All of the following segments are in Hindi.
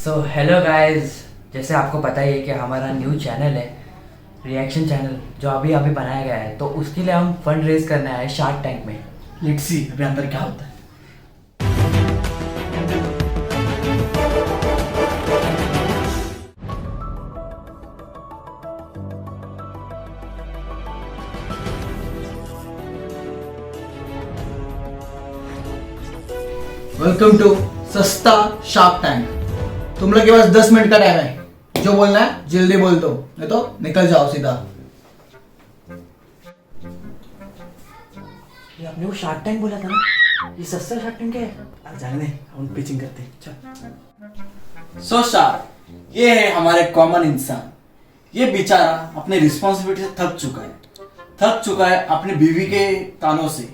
सो हेलो गाइस, जैसे आपको पता ही है कि हमारा न्यू चैनल है रिएक्शन चैनल जो अभी अभी बनाया गया है, तो उसके लिए हम फंड रेज करना है शार्क टैंक में। लेट्स सी अभी अंदर क्या होता है। वेलकम टू सस्ता शार्क टैंक। तुम लोग के पास 10 मिनट का टाइम है, जो बोलना है जल्दी बोल दो, नहीं तो निकल जाओ सीधा। ये आपने वो शार्क टैंक बोला था ना, ये सस्ता शार्क टैंक है। अब जाने दे, हम पिचिंग करते हैं। चल। सो शार्क, ये है हमारे कॉमन इंसान। ये बेचारा अपने रिस्पॉन्सिबिलिटी से थक चुका है अपनी बीवी के तानों से,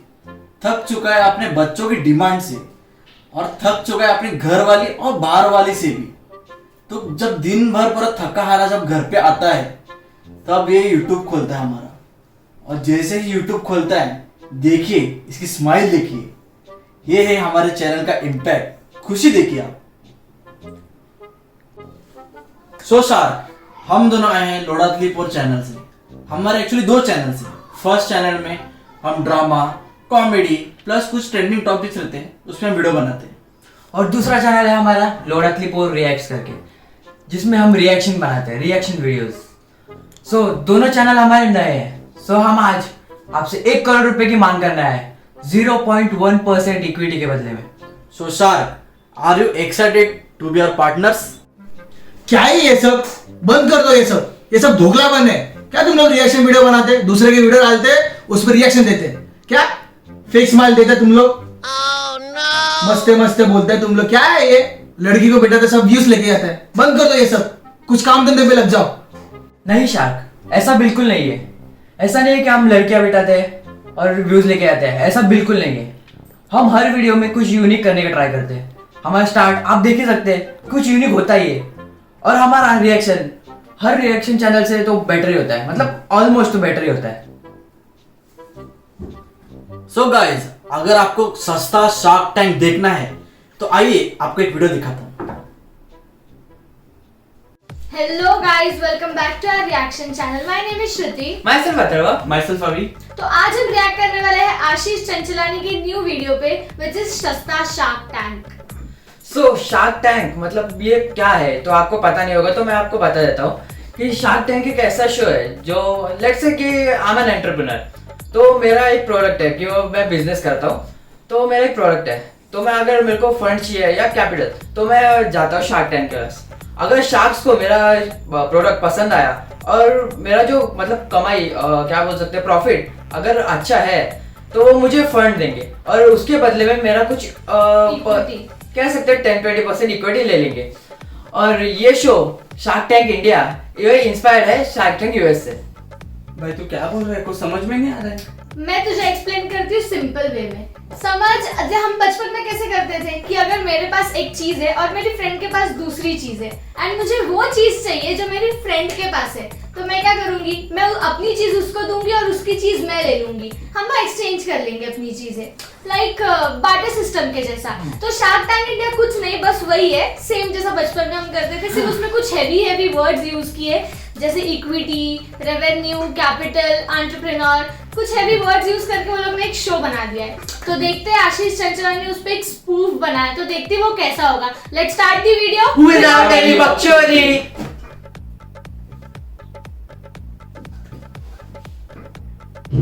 थक चुका है अपने बच्चों की डिमांड से, और थक चुका है अपनी घर वाली और बाहर वाली से भी। तो जब दिन भर पूरा थका हारा जब घर पे आता है, तब ये यूट्यूब खोलता है हमारा। और जैसे ही यूट्यूब खोलता है, देखिए इसकी स्माइल देखिए, ये है हमारे चैनल का इम्पैक्ट। खुशी देखिए आप। सो शार्क, हम दोनों आए हैं लोड़ातलीपुर चैनल से। हमारे एक्चुअली 2 चैनल से। फर्स्ट चैनल में हम ड्रामा, कॉमेडी प्लस कुछ ट्रेंडिंग टॉपिक्स रहते हैं, उसमें हम वीडियो बनाते हैं। और दूसरा चैनल है हमारा लोड़ातलीपुर रिएक्ट्स करके, जिसमें हम रिएक्शन बनाते हैं, रिएक्शन वीडियोस। सो दोनों चैनल हमारे नए हैं। सो हम आज आपसे 1 करोड़ रुपए की मांग करना है 0.1% इक्विटी के बदले में। So shark, are you excited to be our partners? क्या है ये सब? बंद कर दो ये सब धोखलापन है। क्या तुम लोग रिएक्शन वीडियो बनाते, दूसरे की वीडियो डालते, उस पर रिएक्शन देते, क्या फेक स्माइल देते तुम लोग? मस्ते बोलते हैं तुम लोग। क्या है ये? लड़की को बेटा तो सब व्यूज लेके जाता है। बंद कर दो ये सब, कुछ काम धंधे पे लग जाओ। नहीं शार्क, ऐसा बिल्कुल नहीं है। ऐसा नहीं है कि हम लड़कियां बिठाते हैं और व्यूज लेके आते हैं, ऐसा बिल्कुल नहीं है। हम हर वीडियो में कुछ यूनिक करने का ट्राई करते हैं। हमारा स्टार्ट आप देख ही सकते हैं, कुछ यूनिक होता ही है। और हमारा रिएक्शन हर रिएक्शन चैनल से तो बेटर ही होता है, मतलब ऑलमोस्ट तो बेटर ही होता है। सो गाइस, अगर आपको सस्ता शार्क टैंक देखना है तो आइए आपको एक वीडियो दिखाता हूँ। Hello guys, welcome back to our reaction channel. My name is Shruti. Myself Atharva, myself अभी। तो आज हम रिएक्ट करने वाले हैं आशीष चंचलानी की न्यू वीडियो पे, which is सस्ता शार्क टैंक। सो शार्क टैंक मतलब ये क्या है, तो आपको पता नहीं होगा, तो मैं आपको बता देता हूँ कि शार्क टैंक एक ऐसा शो है जो लेट्स से कि आई एम एन एंटरप्रेन्योर। तो मेरा एक प्रोडक्ट है कि वो मैं बिजनेस करता हूँ, तो मेरा एक प्रोडक्ट है, तो मैं अगर मेरे को फंड चाहिए या कैपिटल, तो मैं जाता हूँ शार्क टैंक के पास। अगर शार्क्स को मेरा प्रोडक्ट पसंद आया और मेरा जो मतलब कमाई क्या बोल सकते हैं प्रॉफिट अगर अच्छा है, तो वो मुझे फंड देंगे और उसके बदले में मेरा कुछ कह सकते हैं 10-20% इक्विटी ले लेंगे। और ये शो शार्क टैंक इंडिया ये इंस्पायर्ड है शार्क टैंक यूएस से। भाई तू क्या बोल रहा है, कुछ समझ में नहीं आ रहा है। मैं तुझे एक्सप्लेन करती हूँ सिंपल वे में। समझ, जब हम बचपन में कैसे करते थे कि अगर मेरे पास एक चीज है और मेरी फ्रेंड के पास दूसरी चीज है, एंड मुझे वो चीज चाहिए जो मेरी फ्रेंड के पास है, तो मैं क्या करूंगी, मैं अपनी चीज उसको दूंगी और उसकी चीज मैं ले लूंगी। हम एक्सचेंज कर लेंगे अपनी चीजें, लाइक बार्टर सिस्टम के जैसा। तो शार्क टैंक इंडिया कुछ नहीं, बस वही है, सेम जैसा बचपन में हम करते थे, सिर्फ उसमें कुछ हैवी वर्ड्स यूज किए, जैसे इक्विटी, रेवेन्यू, कैपिटल, एंटरप्रेन्योर, कुछ हैवी वर्ड्स यूज करके वो लोग ने एक शो बना दिया है। तो देखते हैं आशीष चंचलानी ने उस पे एक स्पूफ बनाया, तो देखते हैं वो कैसा होगा। Let's start the video without any बकचोदी।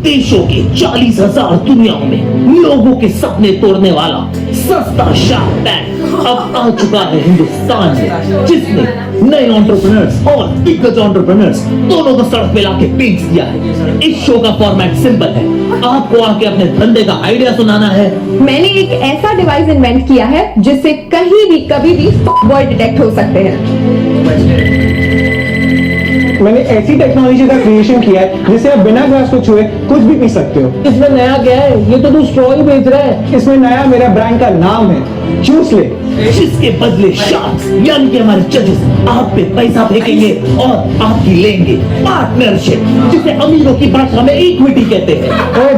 देशों के 40,000 दुनियाओं में लोगों के सपने तोड़ने वाला सस्ता शार्क टैंक अब आ चुका है हिंदुस्तान में, जिसने नए एंटरप्रेन्योर्स और दिग्गज एंटरप्रेन्योर्स दोनों को सड़क पे लाके बेच दिया है। इस शो का फॉर्मेट सिंपल है, आपको आके अपने धंधे का आइडिया सुनाना है। मैंने एक ऐसा डिवाइस इन्वेंट किया है जिससे कहीं भी कभी भी बॉय डिटेक्ट हो सकते हैं। मैंने ऐसी टेक्नोलॉजी का क्रिएशन किया है जिससे आप बिना ग्लास को छुए कुछ भी पी सकते हो। इसमें नया क्या है, ये तो तू स्ट्रॉ ही बेच रहा है। इसमें नया मेरा ब्रांड का नाम है, चूस ले। जिसके बदले शार्क्स यानी कि हमारे जजेस आप पे पैसा फेंकेंगे और आपकी लेंगे पार्टनरशिप, जिसे अमीरों की भाषा में इक्विटी कहते हैं।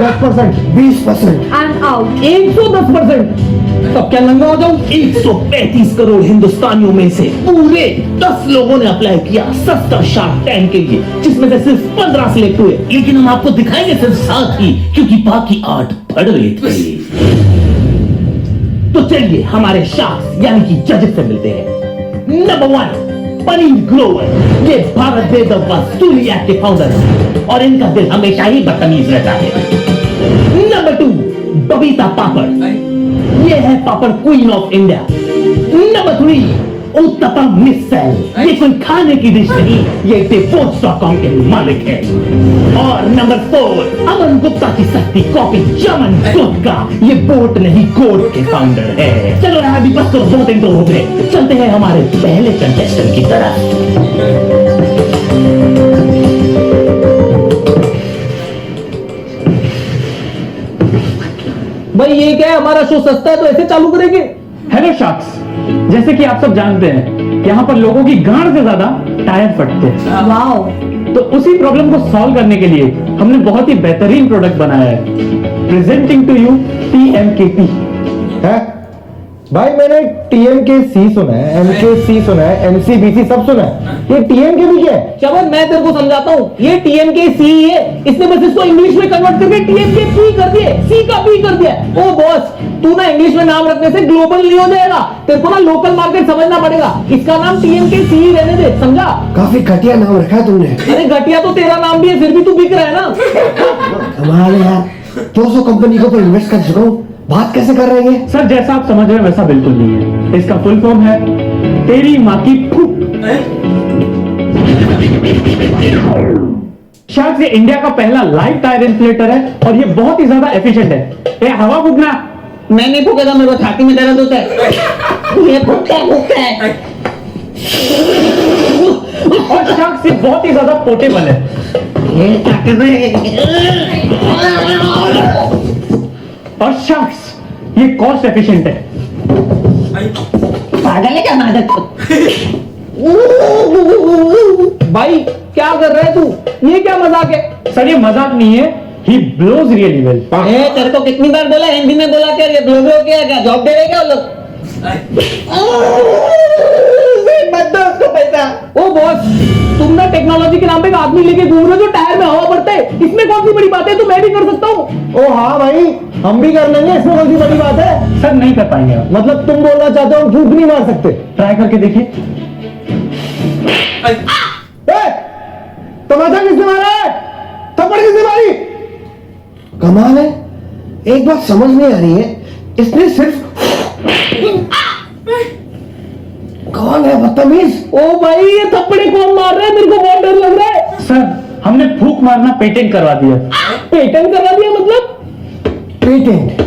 10%, 20%, I'm out. 110%। तब क्या नंगा हो जाऊं? 135 करोड़ हिंदुस्तानियों में से पूरे 10 लोगों ने अप्लाई किया सस्ता शार्क टैंक के लिए, जिसमें से सिर्फ 15 सिलेक्ट हुए। लेकिन हम आपको दिखाएंगे सिर्फ 7 ही, क्योंकि बाकी 8 पढ़ गए थे। तो चलिए हमारे शार्क्स यानी कि जजेस से मिलते हैं। नंबर 1 पनीर ग्रोवर, ये भारत दे द वसूलिया के फाउंडर हैं और इनका दिल हमेशा ही बदतमीज रहता है। नंबर 2 बबीता पापड़, ये है papad queen of India. Number 3 uttapam misal, ये कोई खाने की डिश नहीं, ये Tipots.com के मालिक है। और नंबर 4 अमन गुप्ता की सस्ती कॉपी चमन गुप्ता, ये बोट नहीं कोट के फाउंडर है। चलो यार अभी बस तो बहुत इंट्रो हो गए, चलते हैं हमारे पहले कंटेस्टेंट की तरफ। भाई ये क्या है, हमारा शो सस्ता है तो ऐसे चालू करेंगे? हेलो शार्क्स, जैसे कि आप सब जानते हैं यहाँ पर लोगों की गांड से ज्यादा टायर फटते हैं। वाओ। तो उसी प्रॉब्लम को सॉल्व करने के लिए हमने बहुत ही बेहतरीन प्रोडक्ट बनाया है। Presenting to you TMKP। है भाई, मैंने TMKC सुना है, MKC सुना है, MCBC सब सुना है, ये TMK भी क्या है? चमन मैं तेरे को समझाता हूँ, ये TMKC है, इसने बस इसको इंग्लिश में कन्वर्ट करके TMKP कर दिए, C का P कर दिया। ओ बॉस, तू ना इंग्लिश में नाम रखने से ग्लोबल नहीं हो जाएगा, तेरे को ना लोकल मार्केट समझना पड़ेगा। इसका नाम TMKC ही रहने दे, समझा? काफी घटिया नाम रखा है तुमने। अरे घटिया तो तेरा नाम भी है, फिर भी तू बिक रहा है ना। कमाल है यार, 200 कंपनी के ऊपर इन्वेस्ट कर चुका हूँ, बात कैसे कर रहे हैं? सर जैसा आप समझ रहे हैं वैसा बिल्कुल नहीं है। इसका फुल फॉर्म है तेरी माँ की फूक। शार्क्स ये इंडिया का पहला लाइव टायर इन्फ्लेटर है और ये बहुत ही ज्यादा एफिशिएंट है। ये हवा फूकना। मैं नहीं फूकेगा, मेरे को छाती में दर्द होता है। ये फूकता है। और शार्क्स ये बहुत ही ज्यादा पोर्टेबल है। ये क्या कर रहे हैं? और शार्क्स ये कॉस्ट एफिशिएंट है। पागल है क्या नाटक? भाई क्या कर रहा है तू? ये क्या मजाक है? सर ये मजाक नहीं है, ही ब्लोज रियली वेल। तेरे को कितनी बार बोला, हिंदी में बोला क्या? ये ब्लो ब्लो क्या जॉब दे रहे क्या वो लोग? मत दो उसको पैसा। ओ बॉस, तुम ना टेक्नोलॉजी के नाम पे एक आदमी लेके घूम रहे हो जो टायर में हवा भरता है, इसमें कौन सी बड़ी बात है? तो मैं भी कर सकता हूँ। ओ हाँ भाई, हम भी कर लेंगे, इसमें कौन सी बड़ी बात है? सर नहीं कर पाएंगे आप। मतलब तुम बोलना चाहते हो हम फूक नहीं मार सकते? ट्राई करके देखिए। तमाचा किसने मारा है? थप्पड़ किसने मारी? कमाल है, एक बात समझ नहीं आ रही है, इसने सिर्फ कौन है बदतमीज? ओ भाई ये थप्पड़े कौन मार रहा है? मेरे को बहुत डर लग रहा है। सर हमने फूक मारना पेटेंट करवा दिया। पेटेंट करवा दिया मतलब? पेटेंट?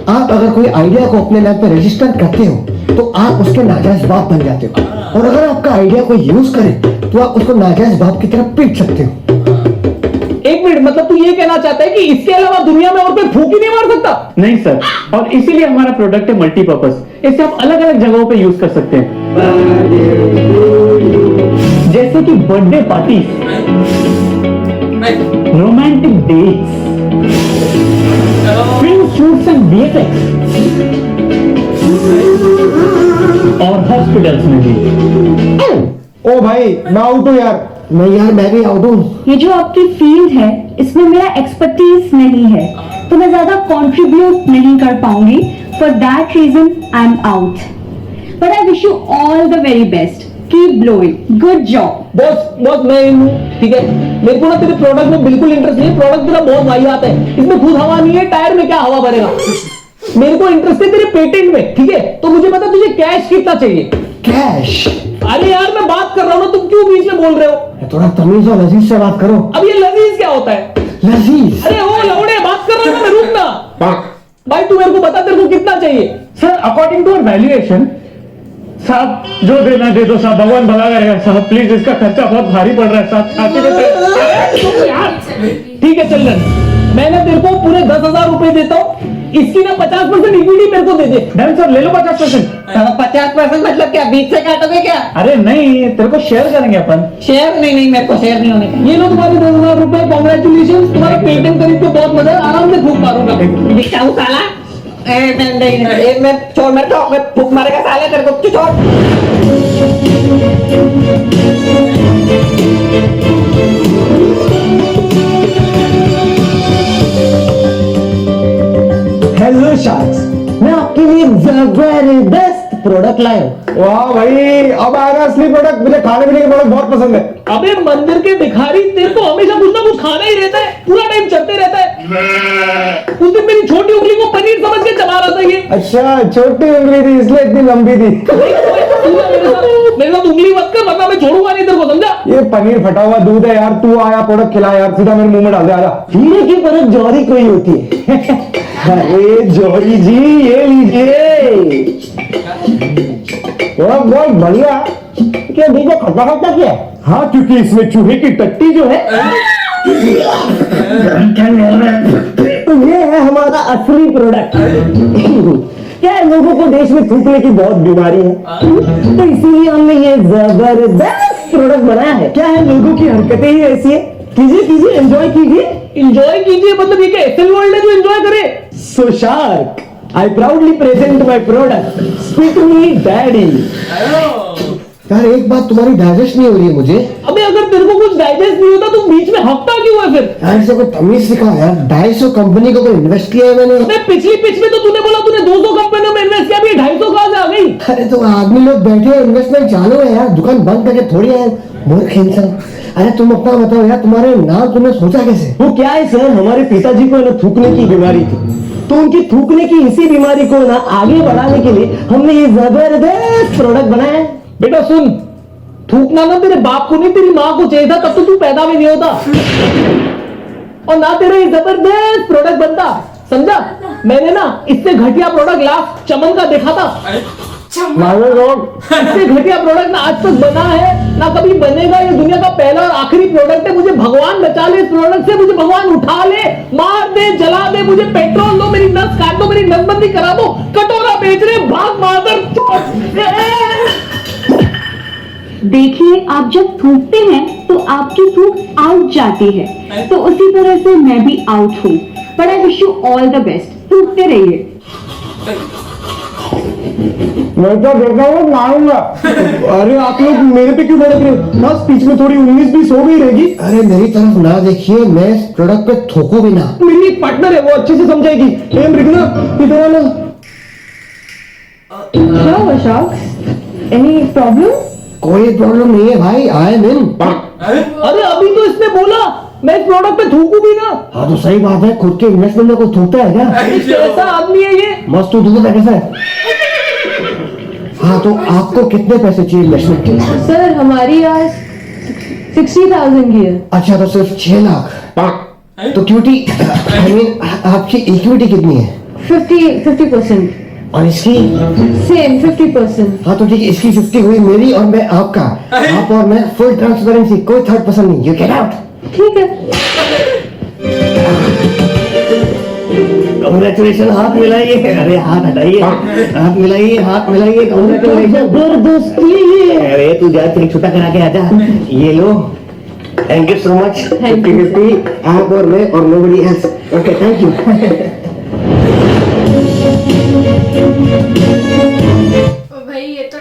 आप अगर कोई आइडिया को अपने लैब पे रजिस्टर करते हो तो आप उसके नाजायज बाप बन जाते हो, और अगर आपका आइडिया कोई यूज करे तो आप उसको नाजायज बाप की तरफ पीट सकते हो। एक मिनट, मतलब तू ये कहना चाहता है कि इसके अलावा दुनिया में और कोई फूक ही नहीं मार सकता? नहीं सर, और इसीलिए हमारा प्रोडक्ट है मल्टीपर्पज। इसे आप अलग अलग जगहों पे यूज कर सकते हैं, जैसे कि birthday party, romantic dates, film shoots and VFX, और हॉस्पिटल्स में भी। ओ भाई मैं आउट हूँ यार। नहीं यार, मैं भी आउट हूँ। ये जो आपकी फील्ड है इसमें मेरा एक्सपर्टीज नहीं है, तो मैं ज्यादा कंट्रीब्यूट नहीं कर पाऊंगी। For that reason I am out, but I wish you all the very best. Keep blowing, good job. Boss मैं इन हूँ, ठीक है? मेरे को ना तेरे प्रोडक्ट में बिल्कुल इंटरेस्ट नहीं है, प्रोडक्ट तेरा बहुत वाहियात है, इसमें खुद हवा नहीं है, टायर में क्या हवा भरेगा? मेरे को इंटरेस्ट है तेरे पेटेंट में, ठीक है? तो मुझे पता तुझे कैश कितना चाहिए? कैश? अरे यार मैं बात कर रहा हूँ ना, तुम क्यों बीच में बोल रहे हो? थोड़ा तमीज और लजीज से बात करो। अब ये लजीज क्या होता है? लजीज? अरे ओ लौड़े, बात कर रहा हूँ मैं, रुक ना। भाई तू मेरे को बता तेरे को कितना चाहिए? सर अकॉर्डिंग टू वैल्यूएशन, साहब जो देना दे दो साहब, भगवान भला करेगा साहब, प्लीज इसका खर्चा बहुत भारी पड़ रहा है साहब। ठीक है चल रहा, मैंने तेरे को पूरे 10,000 रुपए देता हूँ, इसकी ना 50% इक्विटी मेरे को दे दे। डन सर, ले लो 50%। 50% मतलब क्या, बीच से काटोगे क्या? अरे नहीं, तेरे को शेयर करेंगे अपन। शेयर नहीं, मेरे को शेयर नहीं होने का। ये लो तुम्हारे 10,000 रुपए, कॉन्ग्रेचुलेशन, तुम्हारा पेटेंट खरीद के बहुत मजा है, आराम से फूक मारूंगा। दिखाऊं साला? मैं छोड़ मेरे को फूक मारेगा साले तेरे को छोड़। हेलो शार्क्स, मैं आपके लिए जबरदस्त प्रोडक्ट लाया हूँ। वाह भाई, अब आएगा असली प्रोडक्ट। मुझे खाने पीने के प्रोडक्ट बहुत पसंद है। अबे मंदिर के भिखारी, तेरे को हमेशा कुछ ना कुछ खाना ही रहता है, पूरा टाइम चलते रहता है। उस दिन मेरी छोटी उंगली को पनीर समझ के चला रहा था ये। अच्छा, छोटी उंगली थी इसलिए इतनी लंबी थी। मेरे साथ उंगली मत कर, वरना मैं छोड़ूंगा नहीं तेरे को, समझा? ये पनीर फटा हुआ दूध है यार। तू आया प्रोडक्ट खिला यार, सीधा मेरे मुंह में डाल दे। आजा। हीरे की परत जौहरी कोई होती है। अरे जौहरी जी, ये लीजिए। बहुत बढ़िया। क्या देखो खट्टा खट्टा क्या है? हाँ, क्योंकि इसमें चूहे की टट्टी जो है। तो ये है हमारा असली प्रोडक्ट। क्या है, लोगों को देश में थूकने की बहुत बीमारी है, तो इसीलिए हमने ये जबरदस्त प्रोडक्ट बनाया है। क्या है, लोगों की हरकतें ही ऐसी है। कीजिए कीजिए, एंजॉय कीजिए। एंजॉय कीजिए मतलब ये क्या एसएल वर्ल्ड है जो एंजॉय करे? So shark, I proudly present my product. Spit me daddy. यार एक बात तुम्हारी डाइजेस्ट नहीं हो रही है मुझे। अबे अगर तेरे को कुछ डाइजेस्ट नहीं होता तो बीच में हफ्ता क्यों है फिर? यार इसे कोई तमीज सिखा यार। 250 कंपनी को इन्वेस्ट किया है मैंने। अबे पिछली पिच में तो तूने बोला तूने 200 कंपनियों में इन्वेस्ट किया, अभी 250 कहां से आ गई? अरे तो आदमी लोग बैठे हैं, इन्वेस्टमेंट चालू है यार। दुकान बंद करके थोड़ी है मूर्ख इंसान। अरे तुम अपना बताओ यार, तुम्हारे नाम तुमने सोचा कैसे? वो क्या है सर, हमारे पिताजी को ना थूकने की बीमारी थी, तो उनकी थूकने की इसी बीमारी को ना आगे बढ़ाने के लिए हमने ये जबरदस्त प्रोडक्ट बनाया है। बेटा सुन, थूकना ना तेरे बाप को नहीं तेरी माँ को चाहिए था, तब तो तू पैदा भी नहीं होता और ना तेरा ये जबरदस्त प्रोडक्ट बनता, समझा? मैंने ना इससे घटिया प्रोडक्ट लास्ट चमन का देखा था। इससे घटिया प्रोडक्ट ना आज तक बना है ना कभी बनेगा। ये दुनिया का पहला और आखिरी प्रोडक्ट है। मुझे भगवान बचा ले इस प्रोडक्ट से, मुझे भगवान उठा ले, मार दे, जला दे, मुझे पेट्रोल दो, मेरी नस काट दो, मेरी नसबंदी करा दो, कटोरा बेच रहे भाग मादर। देखिए, आप जब थूकते हैं तो आपकी थूक आउट जाती है, तो उसी तरह से मैं भी आउट हूँ। But I wish you all the best. थूकते रहिए। मैं तो देखा हूँ मारूंगा। अरे आप लोग मेरे पे क्यों भड़क रहे हो? बस बीच में थोड़ी 19-20 हो गई रहेगी। अरे मेरी तरफ ना देखिए, मैं इस प्रोडक्ट पे थूकू भी ना। मेरी एक पार्टनर है, वो अच्छे से समझाएगी। ए मृगना, इधर आना। क्या हुआ शार्क्स? Any problem? कोई प्रॉब्लम नहीं है भाई, आई एम इन। अरे अभी तो इसने बोला मैं इस प्रोडक्ट पे थूकू भी ना। हाँ तो सही बात है, खुद के इन्वेस्टमेंट में कोई थूकता है क्या? कैसा आदमी है ये? मस्त थूकता है कैसा है? हाँ तो आपको कितने पैसे चाहिए इन्वेस्टमेंट के लिए? सर हमारी आज 60,000 की है। अच्छा तो सिर्फ 6 लाख। तो क्यूटी आई मीन आपकी इक्विटी कितनी है? 50%। और इसकी? सेम 50%। हाँ तो ठीक है, इसकी 50 हुई मेरी और मैं आपका। आप और मैं फुल ट्रांसपेरेंसी, कोई थर्ड पर्सन नहीं। You get out. ठीक है। कांग्रेचुलेशन। हाथ मिलाइए। अरे हाथ हटाइए, हाथ मिलाइए, हाथ मिलाइए। कांग्रेचुलेशन। जबरदस्ती। अरे तू जा, तेरी छुट्टा करा के आजा। ये लो, थैंक यू सो मच। 50-50 आप और मैं और nobody else. Okay thank you. भाई ये तो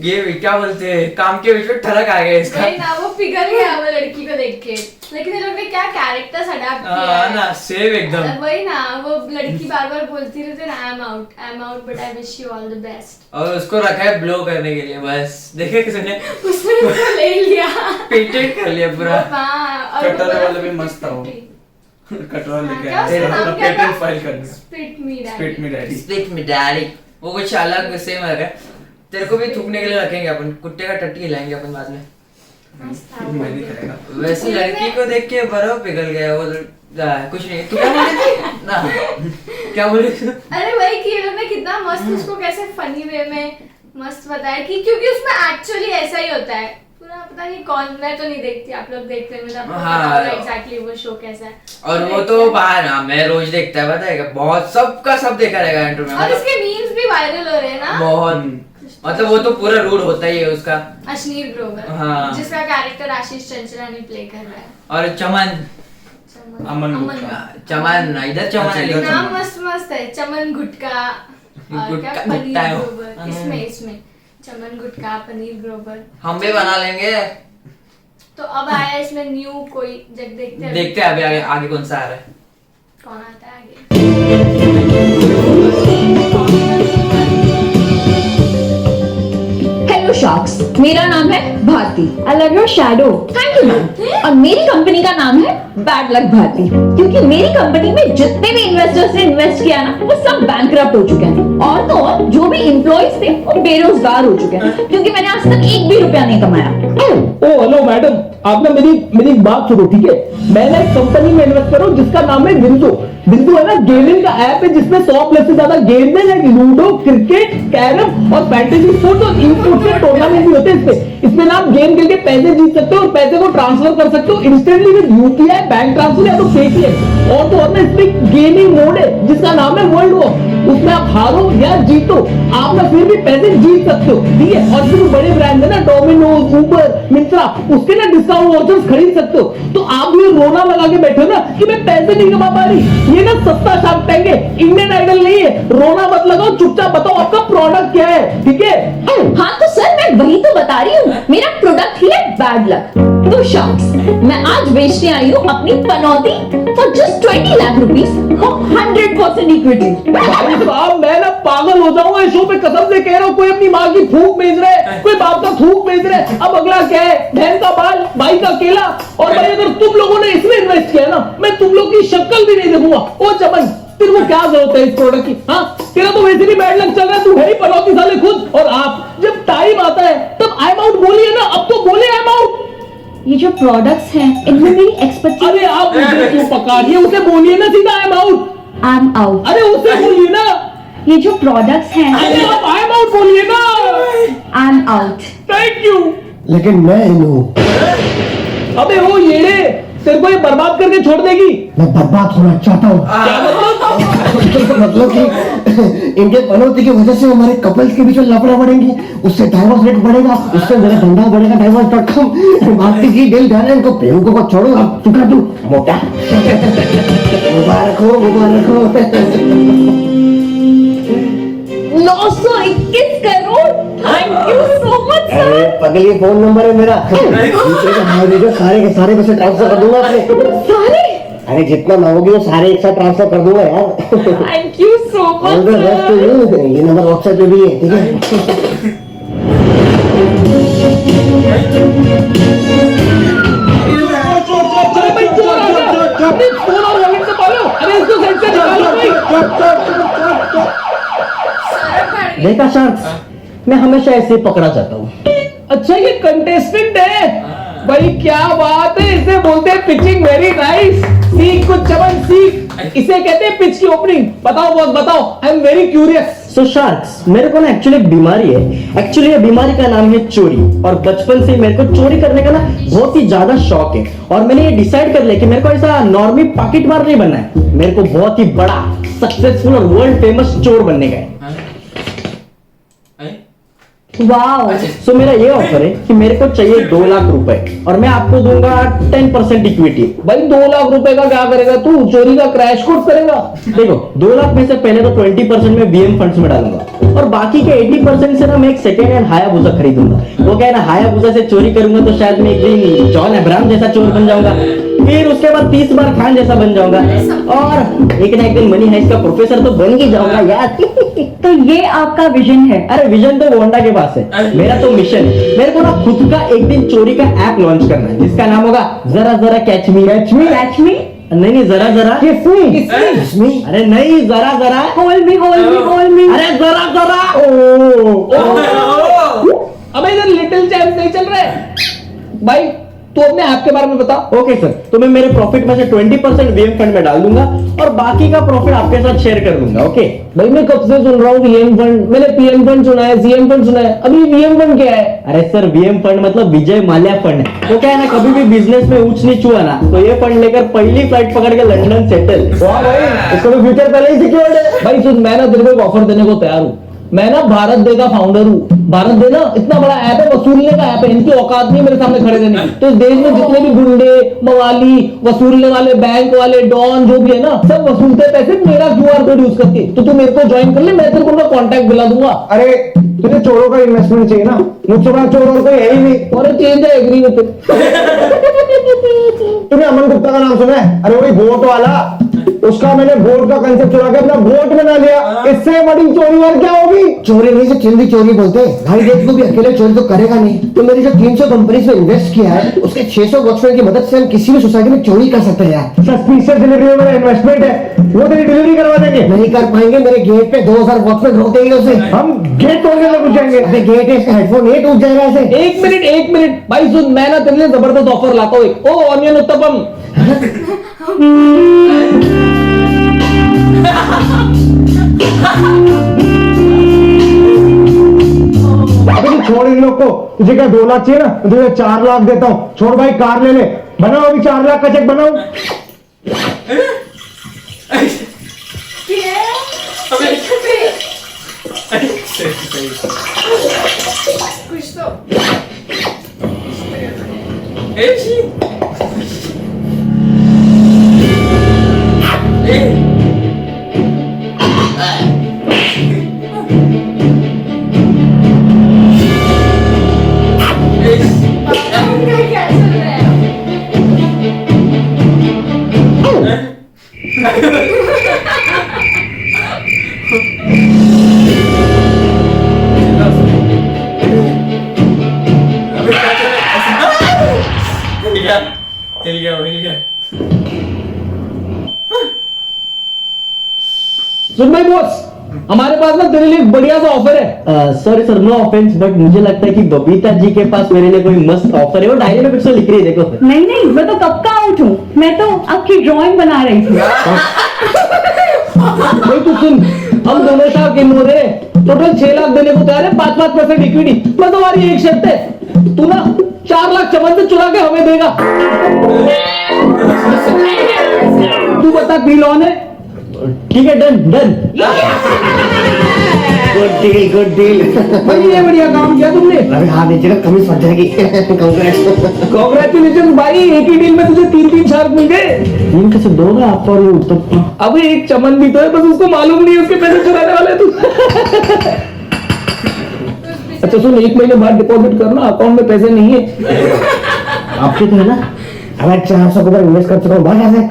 ये क्या बोलते हैं, काम के बीच में ठरक आ गया इसका। भाई ना वो पिघल गया वो लड़की को देख के। लेकिन ये लोग ने क्या कैरेक्टर्स अडॉप्ट किया है ना, सेम एकदम। वही ना, वो लड़की बार बार बोलती रहती है आई am out but I wish you all the best. और उसको रखा है ब्लो करने के लिए, बस देखे किसने उसने उसको ले लिया, पेटेंट कर लिया पूरा। कटोरे वाले भी मस्त था वो। कटोरा लेके आया, पेटेंट फाइल करने। स्पिट मी डैडी। स्पिट मी डैडी। वो कुछ अलग सेम है। तेरे को भी थूकने के लिए रखेंगे अपन, कुत्ते का टट्टी लाएंगे अपन बाद में। मैं नहीं करेगा। वैसे लड़की को देख के बर्फ पिघल गया वो। कुछ नहीं, तू क्या बोल रही थी ना? क्या बोल रही थी? अरे वही कि ये लोग ने कितना मस्त उसको कैसे फनी वे में मस्त बताया कि क्योंकि उसमें एक्चुअली ऐसा ही होता है पूरा। पता नहीं कौन, मैं तो नहीं देखती, आप लोग देखते हैं, मतलब हाँ एग्जैक्टली वो शो कैसा है। और वो तो बाहर ना, मैं रोज देखता है, पता है बहुत सबका सब देखा रहेगा इंटरव्यू में। और इसके मीम्स भी वायरल हो रहे हैं ना बहुत, मतलब वो तो पूरा रूड होता ही है उसका। अश्नीर ग्रोवर, हाँ। जिसका कैरेक्टर आशीष चंचलानी प्ले कर रहा है। और चमन अमन चमन, इधर चमन है अच्छा, लेकिन नाम मस्त मस्त है, चमन गुटका और गुटका क्या पनीर गुटका है वो। ग्रोवर, इसमें चमन गुटका पनीर ग्रोवर। हम भी बना लेंगे। तो अब आया इसमें न्यू कोई, जब देखते हैं देखते हैं अभी आगे आगे कौन सा आ रहा है। कौन आता है आगे। हेलो शार्क्स, मेरा नाम है Bharti. I love your shadow. Thank you ma'am. और मेरी कंपनी का नाम है बैड लक भारती, क्योंकि मेरी कंपनी में जितने भी इन्वेस्टर्स ने इन्वेस्ट किया ना, वो सब बैंकरप्ट हो चुके हैं। और तो और जो भी एम्प्लॉइज थे वो बेरोजगार हो चुके हैं, क्योंकि मैंने आज तक एक भी रुपया नहीं कमाया। ओ हेलो मैडम, आप ना मेरी बात सुनो, ठीक है? मैं ना एक कंपनी में इन्वेस्ट कर रहा हूँ जिसका नाम है बिंदु। बिंदु है ना गेमिंग का ऐप है, जिसमें 100+ से ज्यादा गेम है, लूडो, क्रिकेट, कैरम और फैंटेसी स्पोर्ट्स और ई स्पोर्ट्स के टूर्नामेंट भी होते हैं इसमें ना आप गेम खेल के पैसे जीत सकते हो और पैसे को ट्रांसफर कर सकते हो instantly with UPI, bank transfer या तो पेटीएम। और तो और ना इसमें गेमिंग मोड है जिसका नाम है वर्ल्ड वॉर। उसमें आप हारो या जीतो, आप ना फिर भी पैसे जीत सकते हो, ठीक है? और फिर बड़े ब्रांड है ना, डोमिनोज, उबर, मिंत्रा, उसके ना डिस्काउंट वाउचर्स खरीद सकते हो। तो आप भी रोना लगा के बैठे हो ना कि मैं पैसे नहीं कमा पा रही, ये ना सस्ता शार्क टैंक है, इंडियन आइडल नहीं है। रोना मत लगाओ, चुपचाप बताओ आपका प्रोडक्ट क्या है, ठीक है? हाँ तो सर मैं वही तो बता रही हूँ, मेरा प्रोडक्ट ही है बैड लक। तो शार्क्स, मैं आज बेचने आई हूँ अपनी पनौती फॉर जस्ट 20 लाख रुपीस और 100% इक्विटी। भाई साहब, मैं ना पागल हो जाऊंगा इस शो पे, कसम से कह रहा हूँ। कोई अपनी माँ की फूक बेच रहा है, कोई बाप का थूक बेच रहा है, अब अगला क्या है? बहन का बाल, भाई का केला। और भाई अगर तुम लोगों ने इसमें इन्वेस्ट किया ना, मैं तुम लोग की शक्ल भी नहीं देखूंगा। ओ चमन, तेरे को क्या जरूरत है इस प्रोडक्ट की? हाँ, तेरा तो वैसे भी बैड लक चल रहा है, तू है ही पनौती साले खुद। और आप जब टाइम आता है तब आई एम आउट बोलिए ना, अब तो बोले आई एम आउट। ये जो प्रोडक्ट्स हैं इनमें मेरी एक्सपर्टीज। अरे आप मुझे क्यों पकाड़िए, उसे बोलिए ना सीधा आई am out. I am out. अरे उसे बोलिए ना। ये जो प्रोडक्ट्स हैं अरे आप आई एम आउट बोलिए ना। आई एम आउट। Thank you. लेकिन मैं हूँ, अबे वो येड़े, तेरे को ये बर्बाद करके छोड़ देगी। मैं बर्बाद होना चाहता हूँ। क्या मतलब? मतलब कि इनके पनौती की वजह से हमारे कपल्स के बीच में लफड़ा बढ़ेंगी, उससे डाइवोर्स रेट बढ़ेगा, उससे मेरा धंधा बढ़ेगा divorce.com। भारती की डील डन है, इनको बेवकूफ को छोड़ो, अब चुका तू मोटा। मुबारक हो, मुबारक हो। 921 crore, thank you so much sir. अरे पगली, फोन नंबर है मेरा, सारे के सारे पैसे ट्रांसफर कर दूंगा अपने। सारे? अरे जितना मांगोगी वो सारे एक साथ ट्रांसफर कर दूंगा यार। Thank you so All the best to much. you। ये नंबर व्हाट्सएप पे भी है, ठीक है? अरे भाई चोर आ गया। अरे फोन और वॉलेट से पालो। अरे इसको साइड से निकालो भाई। सरक पड़ गई। देखा शार्क्स, मैं हमेशा ऐसे ही पकड़ा जाता हूँ। अच्छा ये कंटेस्टेंट है भाई, क्या बात है। इसे बोलते हैं पिचिंग वेरी नाइस। सीख कुछ चमन, सीख। इसे कहते हैं पिच की ओपनिंग। बताओ बॉस, बताओ, I am very curious. So sharks, मेरे को ना एक्चुअली एक बीमारी है। एक्चुअली ये बीमारी का नाम है चोरी। और बचपन से मेरे को चोरी करने का ना बहुत ही ज्यादा शौक है। और मैंने ये डिसाइड कर लिया कि मेरे को ऐसा नॉर्मली पॉकेट मार नहीं बनना है, मेरे को बहुत ही बड़ा, सक्सेसफुल और वर्ल्ड फेमस चोर बनने का है। वाओ। सो मेरा ये ऑफर है कि मेरे को चाहिए 2 लाख रुपए और मैं आपको दूंगा 10% इक्विटी। भाई 2 लाख रुपए का क्या करेगा तू? चोरी का क्रैश कोर्स करेगा? देखो, 2 लाख में से पहले तो 20% में वीएम फंड्स में डालूंगा और बाकी के 80% से ना मैं एक सेकेंड हैंड हायाबुसा खरीदूंगा। वो क्या है ना, हायाबुसा से चोरी करूंगा तो शायद मैं एक दिन जॉन अब्राहम जैसा चोर बन जाऊंगा, फिर उसके बाद 30 बार खान जैसा बन जाऊंगा और एक ना एक दिन मनी हाइस्ट का प्रोफेसर तो बन ही जाऊंगा यार। तो ये आपका विजन है? अरे विजन तो होंडा के पास है, मेरा तो मिशन है। मेरे को ना खुद का एक दिन चोरी का ऐप लॉन्च करना है जिसका नाम होगा जरा जरा कैच मी। कैच मी? नहीं, जरा जरा किस में? अरे नहीं, जरा जरा hold me, hold me, hold me. अरे जरा जरा। अबे इधर लिटिल चैम्प नहीं चल रहा है भाई। तू अपने ऐप के बारे में बता। ओके सर, तो मैं मेरे प्रॉफिट में से 20% वीएम फंड में डाल दूंगा और बाकी का प्रॉफिट आपके साथ शेयर कर दूंगा। ओके भाई मैं कब से सुन रहा हूँ वीएम फंड। मैंने पीएम फंड सुना है, सीएम फंड सुना है, अभी वीएम फंड क्या है? अरे सर, वीएम फंड मतलब विजय माल्या फंड है। वो क्या है ना, कभी भी बिजनेस में ऊंच नीच हुआ ना तो ये फंड लेकर पहली फ्लाइट पकड़ के लंदन सेटल। वाह भाई, इसका तो फ्यूचर पहले ही सिक्योर्ड है। भाई सुन, मैं ना तेरे को एक ऑफर देने को तैयार हूँ। मैं ना भारत डे का फाउंडर हूँ। भारत डे ना इतना बड़ा ऐप है, वसूलने का ऐप है, इनकी औकात नहीं मेरे सामने खड़े रहने की। तो इस देश में जितने भी गुंडे, मवाली, वसूलने वाले, बैंक वाले, डॉन जो भी है ना, सब वसूलते पैसे मेरा QR कोड यूज करके। तो तू मेरे को ज्वाइन कर ले, मैं तेरे को उनका कॉन्टैक्ट दिला दूंगा। अरे तुझे चोरों का इन्वेस्टमेंट चाहिए ना, मुझसे बड़ा चोर और कोई है ही नहीं। और चेंज है, एग्री विद तूने अमन गुप्ता का नाम सुना है? अरे वही वोट वाला, उसका मैंने वोट का कंसेप्ट चुरा के अपना वोट बना लिया। इससे बड़ी चोरी और क्या होगी? चोरी नहीं से चिल्ली चोरी बोलते हैं भाई। देख को भी अकेले चोरी तो करेगा नहीं, तो मेरी जो 300 कंपनी में इन्वेस्ट किया है उसके 600 वॉचमैन की मदद से हम किसी भी सोसाइटी में चोरी कर सकते हैं यार। सस्पिशियस डिलीवरी में मेरा इन्वेस्टमेंट है, वो तेरी डिलीवरी करवा देंगे। नहीं कर पाएंगे, मेरे गेट पे 2000 वॉचमैन रोक देंगे उसे। हम गेट तोड़ने में घुस जाएंगे। अबे गेट है, इसका हेडफोन नहीं टूट जाएगा ऐसे। एक मिनट भाई सुन, मैं ना तेरे लिए जबरदस्त ऑफर लाता हूँ। ओ ऑनियन उत्तपम। अबे तू छोड़ इन लोग को, तुझे क्या 2 लाख चाहिए ना, तो तुझे 4 लाख देता हूँ। छोड़ भाई, कार ले ले, बनाओ अभी 4 लाख का चेक बनाओ। कुछ तो क्या चल रहा है? हिल गया। सुन भाई बॉस, हमारे पास ना तेरे लिए एक बढ़िया सा ऑफर है। Sorry sir, no offence, but मुझे लगता है कि बबीता जी के पास मेरे लिए कोई मस्त ऑफर है। वो डायरी में कुछ तो लिख रही है, देखो। नहीं नहीं, मैं तो कब का आउट हूँ, मैं तो आपकी ड्राइंग बना रही थी। भाई तू सुन, हम दोनों शाह किन हो रहे, टोटल 6 लाख देने को तैयार है, 5% इक्विटी। बस हमारी एक शर्त है, तू ना 4 लाख चमन से चुरा के हमें देगा। तू बता की लॉन है? ठीक है, डन डन। Good deal. भाई ये बढ़िया काम किया तुमने। अरे हाँ दीजिएगा, कमी फट जाएगी। कांग्रेस। कांग्रेचुलेशन भाई, एक ही डील में तुझे 3 शार्क मिल गए। तीन कैसे दोगे आप? और ये उत्तम अबे एक चमन भी तो है, बस उसको मालूम नहीं है उसके पैसे चुराने वाले तू। अच्छा सुन, 1 महीने बाद डिपॉजिट करना, अकाउंट में पैसे नहीं है। आपके तो है ना? अबे 400 ऊपर इन्वेस्ट कर चुका हूँ, भाग यहाँ से।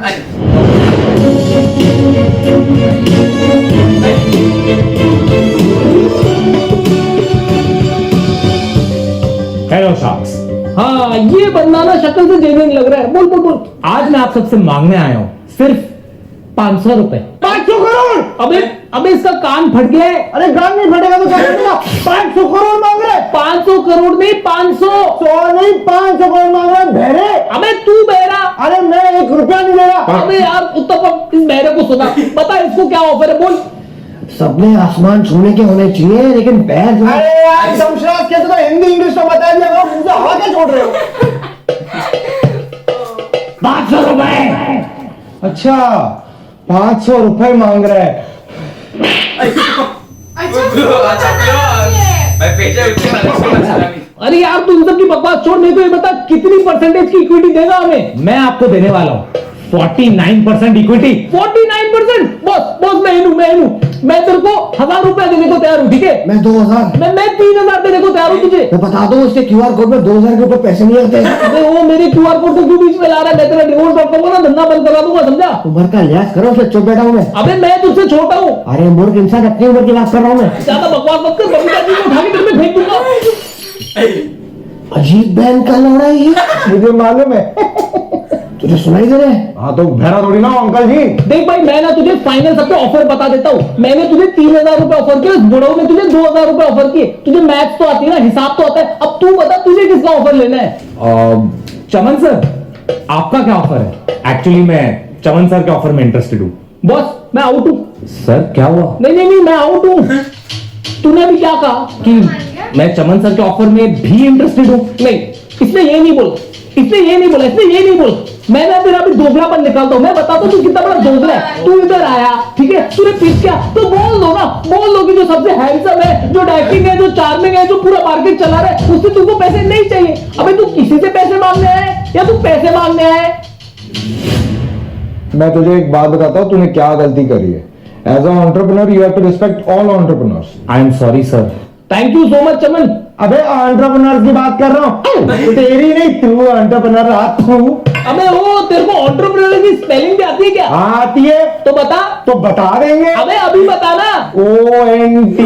हेलो शार्क्स, हाँ ये बंदा ना शक्ल से जेन्युइन लग रहा है। बोल बोल बोल। आज मैं आप सबसे मांगने आया हूँ सिर्फ 500 रुपए। 500 करोड़। अबे इसका कान फट गया है। अरे गान नहीं फटेगा तो क्या करेगा? 500 करोड़ मांग रहे हैं। 500 करोड़ नहीं, 500। 100 नहीं, 500 करोड़ मांग रहे हैं। बहरे। अबे तू बहरा। अरे मैं 1 रुपया नहीं दे रहा। अबे यार उत्तम, इस बहरे को सुना, बता इसको क्या ऑफर है, बोल। सबने आसमान छूने के होने चाहिए, लेकिन पैर जो। अरे यार शमशाद, कैसे तो हिंदी इंग्लिश तो बता दिया, मुझे हवा क्या छोड़ रहे हो? 500 रुपए। अच्छा 500 रुपए मांग रहे हैं। अरे यार तू इन सब की बकवास छोड़, नहीं तो ये बता कितनी परसेंटेज की इक्विटी देगा हमें? मैं आपको देने वाला हूँ 49% इक्विटी। 49%? बॉस मैं इन हूँ। मैं तेरे को 1000 रुपया देने को तैयार हूँ, ठीक है? मैं 2000। मैं 3000 देने को तैयार हूँ तुझे। मैं बता दूं, उसके QR कोड में 2000 के ऊपर पैसे नहीं आते। अबे वो मेरे QR कोड को क्यों बीच में ला रहा है? मैं तेरा divorce.com का ना धंधा बंद करा दूंगा, समझा? उम्र का लिहाज करो, उससे चुप बैठा हूँ मैं। अबे मैं तुझसे छोटा हूँ। अरे मूर्ख इंसान, अपनी उम्र की बात कर रहा हूँ मैं। ज्यादा बकवास मत कर, बबीता जी को उठा के तेरे में फेंक दूंगा। अजीब बहन का लौड़ा है ये। मुझे मालूम है। तुझे सुनाई दे रहा है? हाँ तो भैरा थोड़ी ना अंकल जी। देख भाई, मैं ना तुझे फाइनल सबके ऑफर बता देता हूँ। मैंने तुझे 3000 रुपए ऑफर किए, बुढ़ाऊ ने तुझे 2000 रुपए ऑफर किए। तुझे मैथ्स तो आती है ना, हिसाब तो आता है। अब तू बता तुझे किसका ऑफर लेना है? चमन सर, आपका क्या ऑफर है? एक्चुअली मैं चमन सर के ऑफर में इंटरेस्टेड हूँ। बॉस मैं आउट हूँ। सर क्या हुआ? नहीं मैं आउट हूँ। तूने अभी क्या कहा कि मैं चमन सर के ऑफर में भी इंटरेस्टेड हूँ। नहीं, इसमें ये नहीं बोला। इसने ये नहीं बोला, इसने ये नहीं बोला। मैं ना तेरा अभी दोगलापन निकालता हूँ। मैं बताता हूँ तू कितना बड़ा दोगला है। तू इधर आया, ठीक है, तूने पिच किया तो बोल दो ना, बोल दो कि जो सबसे हैंडसम है, जो डाइटिंग है, जो चार्मिंग है, जो पूरा मार्केट चला रहा है, उससे तुमको पैसे नहीं चाहिए। अबे तू किसी से पैसे मांगने आया या तू पैसे मांगने आया है? मैं तुझे एक बात बताता हूँ, तूने क्या गलती करी है। As a entrepreneur you have to respect all entrepreneurs. I am sorry sir. Thank you so much Chaman. अबे एंटरप्रेन्योर्स की बात कर रहा हूँ, तेरी नहीं, तू एंटरप्रेन्योर तू। अबे वो तेरे को एंटरप्रेन्योर की स्पेलिंग भी आती है क्या? आती है तो बता। तो बता देंगे। अबे अभी बताना। ONT।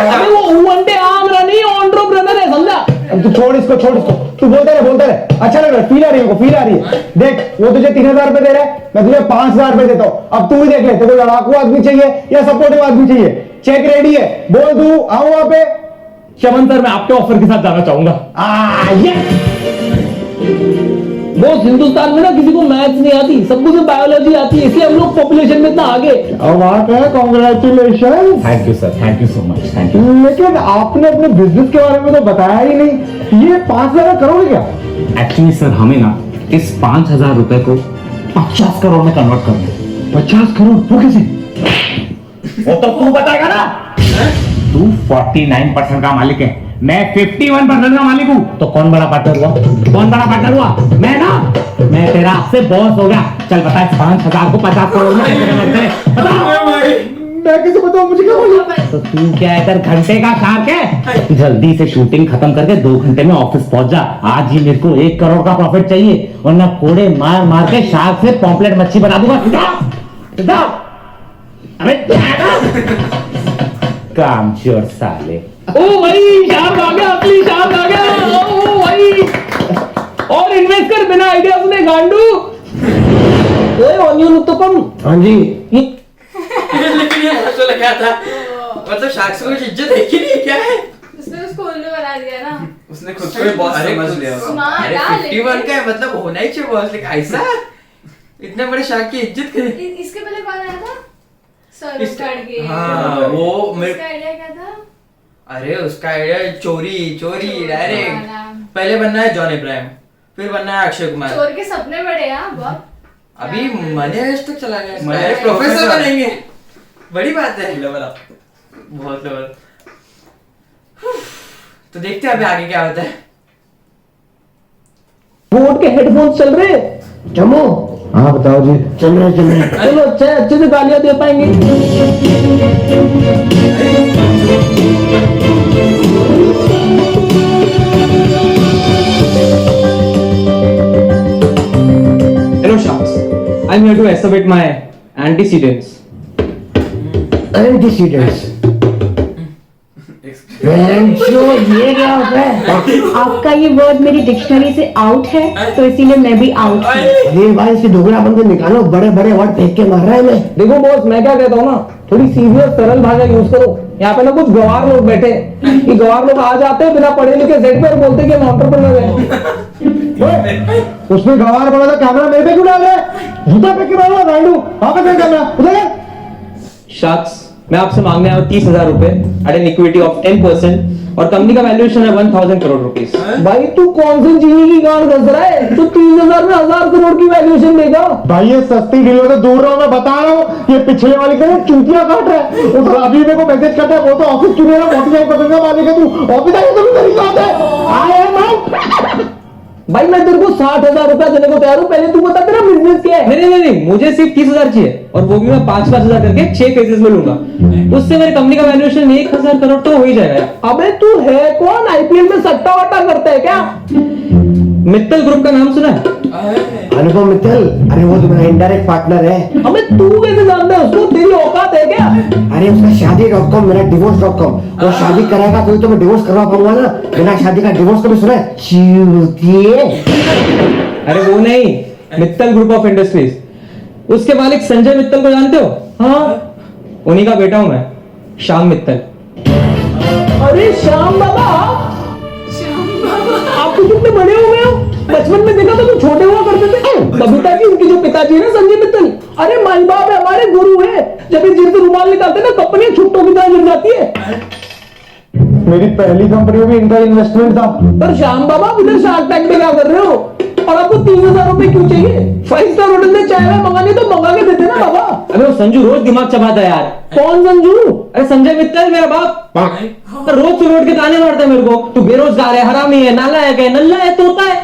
अबे वो उंटे आमरा नहीं, एंटरप्रेन्योर है, समझा? तू छोड़ इसको, छोड़ इसको, तू बोलता रहे। अच्छा लग रहा है, फील आ रही है, फील आ रही है। देख वो तुझे 3000 रुपए दे रहा है, मैं तुझे 5000 रुपए देता हूँ। अब तू ही देख ले, तेरे को लड़ाकू आदमी चाहिए या सपोर्टिव आदमी चाहिए। चेक रेडी है, बोल दू आऊं वहां पे। चमन सर मैं आपके ऑफर के साथ जाना चाहूंगा। वो हिंदुस्तान में ना किसी को मैथ्स नहीं आती, सबको सिर्फ बायोलॉजी आती है, इसलिए हम लोग पॉपुलेशन में इतना आगे। बात है, congratulation. Thank you sir, thank you so much, thank you. लेकिन आपने अपने बिजनेस के बारे में तो बताया ही नहीं। ये 5000 करोगे क्या? एक्चुअली सर हमें ना इस 5000 रुपए को 50 करोड़ में कन्वर्ट करना है। 50 करोड़? वो कैसे? वो तो तू बताएगा ना। तू 49% का मालिक है, मैं 51% का मालिक हूँ, तो कौन बड़ा पार्टनर हुआ? कौन बड़ा पार्टनर हुआ? मैं ना। मैं तेरा आपसे बॉस हो गया। चल बता, इस 5000 को 50 करोड़ में कैसे कन्वर्ट करें? बता। मैं कैसे बताऊं, मुझे क्या मालूम? तो तू क्या इधर घंटे का शार्क है? जल्दी से शूटिंग खत्म करके 2 घंटे में ऑफिस पहुंच जा। आज ही मेरे को 1 करोड़ का प्रॉफिट चाहिए, वरना कोड़े मार मार के शार्क से पॉम्पलेट मच्छी बना दूंगा। अबे काम चोर साले। ओ भाई शार्क आ गया, असली शार्क आ गया। ओ भाई, और इन्वेस्ट कर बिना आइडिया सुने गांडू। ओए ऑनियन उत्तपम। हाँ जी। लेकिन ये ऐसा लगा था, मतलब शार्क से कुछ इज्जत है कि नहीं, क्या है? उसने उसको उल्लू बना दिया ना। उसने खुद को ही बॉस समझ लिया। स्मार्ट। अरे 51 का है, मतलब होना ही चाहिए बॉस। लेकिन ऐसा इतने बड़े शार्क की इज्जत करे। इसके पहले कौन आया था? सौरभ इसका- गाडगे। हाँ, वो मेरे, इसका आइडिया क्या था? अरे उसका आइडिया चोरी डायरेक्ट। पहले बनना है जॉन इब्राहिम, फिर बनना है अक्षय कुमार। चोर के सपने बड़े हैं बहुत। अभी मनी हाइस्ट तक चला गया, मनी हाइस्ट प्रोफेसर प्रोफेसर बनेंगे। बड़ी बात है, लेवल अप। बहुत लेवल। तो देखते हैं अभी आगे क्या होता है। बोट के हेडफोन्स चल रहे। चमो। हाँ बताओ जी। चल रहे। चलो अच्छे से गालियां दे पाएंगे। Hello sharks, I'm here to excavate my antecedents. Antecedents. ये क्या होता है? आपका ये वर्ड मेरी डिक्शनरी से आउट है, तो इसीलिए मैं भी आउट हूँ। ये भाई इसकी दोगलापन को निकालो, बड़े बड़े वर्ड फेंक के मार रहा है मैं। देखो बॉस, मैं क्या कहता हूँ ना, थोड़ी सीरियस सरल भाषा यूज करो। यहाँ पे ना कुछ गवार लोग बैठे हैं, ये गवार लोग आ जाते हैं बिना पढ़े लिखे सेट पे और बोलते हैं कि हम एंटरप्रेन्योर हैं। उसमें गवार बना था, कैमरा मेरे पे क्यों डाल रहा है? जूता फेंक के मारूंगा गांडू। वापस कर कैमरा उधर कर। Sharks, मैं आपसे मांगने आया हूँ 30,000 रुपए एट एन इक्विटी ऑफ 10% और कंपनी का वैल्यूएशन है 1000 करोड़ रुपीस। भाई तू कौन सी चीनी की गांड घस रहा है? तू 30,000 में 1000 करोड़ की वैल्यूएशन देगा? भाई ये सस्ती डील से दूर रहो, मैं बता रहा हूँ। ये पिछले वाली का चूतिया काट रहा है। उस अभी मेरे को मैसेज करता है, वो तो ऑफिस क्यों नहीं है? मालिक है तू, ऑफिस आए तो भी मेरी बात है। आई एम आउट। भाई मैं तेरे को 60,000 रुपया देने को तैयार हूँ, पहले तू बता तेरा बिजनेस क्या है? नहीं, मुझे सिर्फ 30,000 चाहिए और वो भी मैं 5,000 करके 6 फेजेस में लूंगा। उससे मेरी कंपनी का वैल्यूएशन 1,000 करोड़ तो हो ही जाएगा। अबे तू है कौन? आईपीएल में सट्टा वट्टा करता है क्या? मित्तल ग्रुप का नाम सुना है? अनुपम मित्तल, अरे वो तो मेरा इनडायरेक्ट पार्टनर है। अबे तू कैसे जानता है उसको? तेरी औकात है क्या? अरे उसका शादी.com, मेरा divorce.com। वो शादी कराएगा तो मैं डिवोर्स करवा पाऊंगा ना। बिना शादी का डिवोर्स कभी सुना है? चूतिए। अरे वो नहीं, मित्तल ग्रुप ऑफ इंडस्ट्रीज। उसके मालिक संजय मित्तल को जानते हो? हाँ, उन्हीं का बेटा हूं मैं, श्याम मित्तल। अरे श्याम बाबा, आप तो कितने बड़े हो गए हो? बचपन में देखा तो तुम छोटे हुआ करते थे। बबीता जी, उनके जो पिताजी है ना संजय मित्तल, अरे माई बाप है, हमारे गुरु है। जब ये जिनसे रुमाल निकालते ना, कंपनी छुट्टों की तरह गिर जाती है। मेरी पहली कंपनी में भी इनका इन्वेस्टमेंट था। पर श्याम बाबा उधर शार्क टैंक में क्या कर रहे हो? और आपको 30,000 रुपए क्यों चाहिए? 5 स्टार होटल में चाय वाय मंगानी तो मंगा के देते ना बाबा। अबे वो संजू रोज दिमाग चबाता है यार। कौन संजू? अरे संजय मित्तल मेरा बाप। तो रोज सुबह उठ के ताने मारता है मेरे को, तू बेरोजगार है, हरामी है, नालायक है, नल्ला है, तोता है।